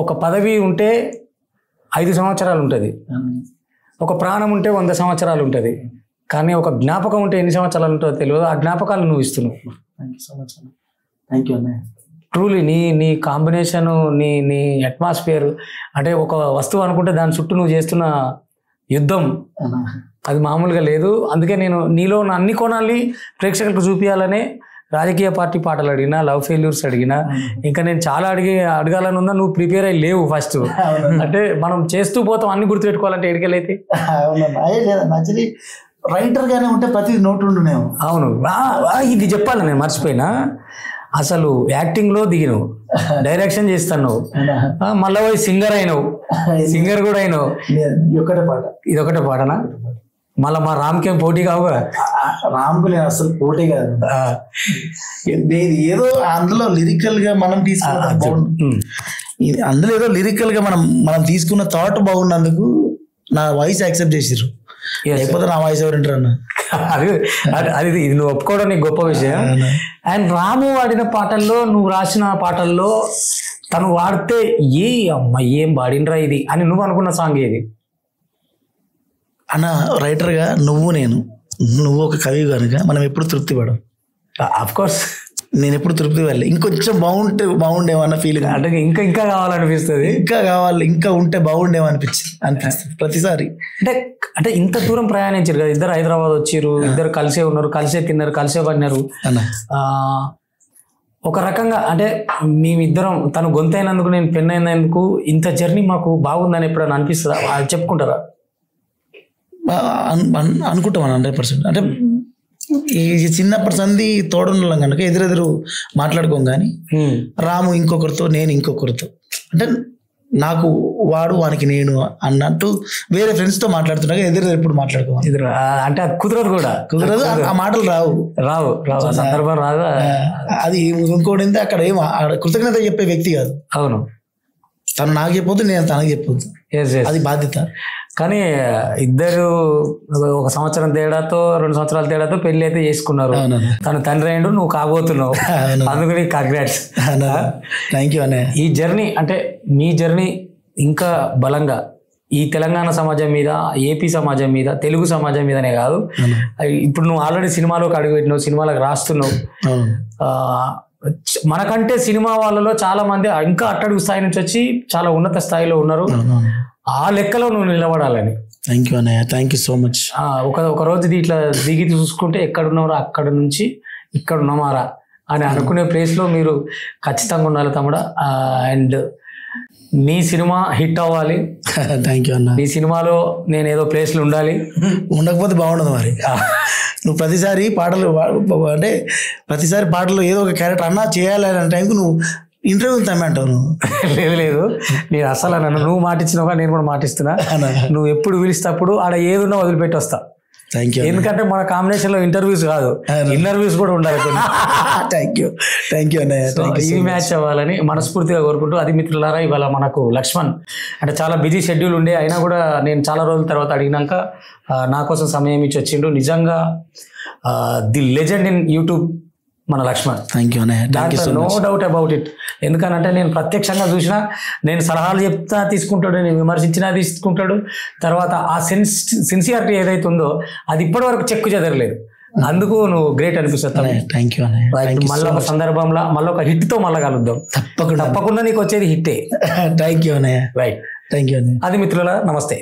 ఒక పదవి ఉంటే 5 సంవత్సరాలు ఉంటుంది, ఒక ప్రాణం ఉంటే 100 సంవత్సరాలు ఉంటుంది, కానీ ఒక జ్ఞాపకం ఉంటే ఎన్ని సంవత్సరాలు ఉంటుందో తెలియదు. ఆ జ్ఞాపకాలు నువ్వు ఇస్తున్నావు. ట్రూలీ నీ కాంబినేషను, నీ అట్మాస్ఫియర్, అంటే ఒక వస్తువు అనుకుంటే దాని చుట్టూ నువ్వు చేస్తున్న యుద్ధం అది మామూలుగా లేదు. అందుకే నేను నీలో ఉన్న అన్ని కోణాల్ని ప్రేక్షకులకు చూపించాలనే రాజకీయ పార్టీ పాటలు అడిగినా, లవ్ ఫెయిల్యూర్స్ అడిగినా, ఇంకా నేను చాలా అడగాలని ఉందా, నువ్వు ప్రిపేర్ అయ్యి లేవు ఫస్ట్. అంటే మనం చేస్తూ పోతాం, అన్ని గుర్తుపెట్టుకోవాలంటే ఎడికెళ్ళైతే. రైటర్ గానే ఉంటే ప్రతి నోట్ ఉండునేమో. అవును, ఇది చెప్పాలి, నేను మర్చిపోయినా. అసలు యాక్టింగ్ లో దిగినవు, డైరెక్షన్ చేస్తున్నావు, మళ్ళీ పోయి సింగర్ అయినావు, సింగర్ కూడా అయినావు. ఇది ఒకటే పాటనా? మళ్ళీ మా రామ్కేం పోటీ కావుగా? రామ్కు నేను అసలు పోటీ కాదు. ఏదో అందులో లిరికల్ గా మనం తీసుకున్న, అందులో ఏదో లిరికల్ గా మనం తీసుకున్న థాట్ బాగున్నందుకు నా వాయిస్ యాక్సెప్ట్ చేసిర్రు. లేకపోతే నా వాయిస్ ఎవరు వింటారు అన్న? అది ఇది నువ్వు ఒప్పుకోవడం నీకు గొప్ప విషయం. అండ్ రాము వాడిన పాటల్లో, నువ్వు రాసిన పాటల్లో తను వాడితే ఏ అమ్మ ఏం పాడినరా ఇది అని నువ్వు అనుకున్న సాంగ్ ఏది అన్న? రైటర్ గా నువ్వు ఒక కవి కనుక మనం ఎప్పుడు తృప్తి పడం. అఫ్ కోర్స్ నేను ఎప్పుడు తృప్తి పడలే. ఇంకొంచెం బాగుండేమన్న ఫీలింగ్, అంటే ఇంకా కావాలనిపిస్తుంది, ఇంకా ఉంటే బాగుండేమో అనిపిస్తుంది ప్రతిసారి. అంటే ఇంత దూరం ప్రయాణించారు కదా ఇద్దరు, హైదరాబాద్ వచ్చిర్రు, ఇద్దరు కలిసే ఉన్నారు, కలిసే తిన్నారు, కలిసే పడినారు. ఒక రకంగా అంటే మేమిద్దరం తను గొంతైనందుకు నేను పెన్ అయినందుకు ఇంత జర్నీ మాకు బాగుందని ఎప్పుడైనా అనిపిస్తుందా? అది చెప్పుకుంటారా? అనుకుంటాం 100%. అంటే ఈ చిన్నప్పటి సంది తోడున్నాం కనుక ఎదురెదురు మాట్లాడుకోం. కానీ రాము ఇంకొకరితో, నేను ఇంకొకరితో, అంటే నాకు వాడు వానికి నేను అన్నట్టు వేరే ఫ్రెండ్స్ తో మాట్లాడుతున్నాగా ఎదురు ఎప్పుడు మాట్లాడుకోవాలి. అంటే అది కుదరదు, ఆ మాటలు రావు సందర్భం రాదు. అది ఇంకోటి అక్కడ ఏం కృతజ్ఞత చెప్పే వ్యక్తి కాదు. అవును, తను నాకు చెప్పొద్దు, నేను తనకు చెప్పొద్దు, అది బాధ్యత. కానీ ఇద్దరు 1 సంవత్సరం తేడాతో 2 సంవత్సరాల తేడాతో పెళ్లి అయితే చేసుకున్నారు. తను తండ్రి అయ్యిండు, నువ్వు కాబోతున్నావు, అందుకని కంగ్రాట్స్. థ్యాంక్ యూ అన్నయ్య. ఈ జర్నీ అంటే మీ జర్నీ ఇంకా బలంగా ఈ తెలంగాణ సమాజం మీద, ఏపీ సమాజం మీద, తెలుగు సమాజం మీదనే కాదు, ఇప్పుడు నువ్వు ఆల్రెడీ సినిమాలోకి అడుగుపెట్టినావు, సినిమాలకు రాస్తున్నావు. మనకంటే సినిమా వాళ్ళలో చాలా మంది ఇంకా అట్టడుగు స్థాయి నుంచి వచ్చి చాలా ఉన్నత స్థాయిలో ఉన్నారు. ఆ లెక్కలో నువ్వు నిలబడాలని. థ్యాంక్ యూ అన్నయ్య, థ్యాంక్ యూ సో మచ్. ఒక రోజు ఇట్లా దిగి చూసుకుంటే ఎక్కడున్నారా అక్కడ నుంచి ఇక్కడ ఉన్నామారా అని అనుకునే ప్లేస్లో మీరు ఖచ్చితంగా ఉండాలి తమ్ముడా. అండ్ నీ సినిమా హిట్ అవ్వాలి. థ్యాంక్ యూ అన్న. నీ సినిమాలో నేను ఏదో ప్లేస్లో ఉండాలి. ఉండకపోతే బాగుండదు మరి. నువ్వు ప్రతిసారి పాటలు ఏదో ఒక క్యారెక్టర్ అన్నా చేయాలి అనే టైంకి నువ్వు ఇంటర్వ్యూ తమ్మంటావు. నువ్వు లేదు నేను అసలు నన్ను నువ్వు మాటిచ్చినావుగా, నేను కూడా మాటిస్తున్నా. నువ్వు ఎప్పుడు పిలిస్తేప్పుడు ఆడ ఏదున్నా వదిలిపెట్టి వస్తా. ఎందుకంటే మన కాంబినేషన్ లో ఇంటర్వ్యూస్ కాదు, ఇంటర్వ్యూస్ కూడా ఉండాలి. థ్యాంక్ యూ అన్నయ్య. ఈ మ్యాచ్ అవ్వాలని మనస్ఫూర్తిగా కోరుకుంటూ, అది మిత్రులారా ఇవాళ మనకు లక్ష్మణ్ అంటే చాలా బిజీ షెడ్యూల్ ఉండే, అయినా కూడా నేను చాలా రోజుల తర్వాత అడిగినాక నా కోసం సమయం ఇచ్చి వచ్చిండు. నిజంగా ది లెజెండ్ ఇన్ యూట్యూబ్ మన లక్ష్మణ్. థ్యాంక్ యూ అన్నయ్య, నో డౌట్ అబౌట్ ఇట్. ఎందుకనంటే నేను ప్రత్యక్షంగా చూసినా, నేను సలహాలు చెప్తా తీసుకుంటాడు, నేను విమర్శించినా తీసుకుంటాడు. తర్వాత ఆ సిన్సియారిటీ ఏదైతే ఉందో అది ఇప్పటి వరకు చెక్కు చెదరలేదు. అందుకు నువ్వు గ్రేట్ అనిపిస్తుంది. థ్యాంక్ యూ అన్నయ్య. మళ్ళీ ఒక సందర్భంలో మళ్ళీ ఒక హిట్ తో మళ్ళీ కలుద్దాం. తప్పకుండా నీకు వచ్చేది హిట్టే. థ్యాంక్ యూ అన్నయ్య. రైట్, థ్యాంక్ యూ అన్నయ్య. అది మిత్రుల నమస్తే.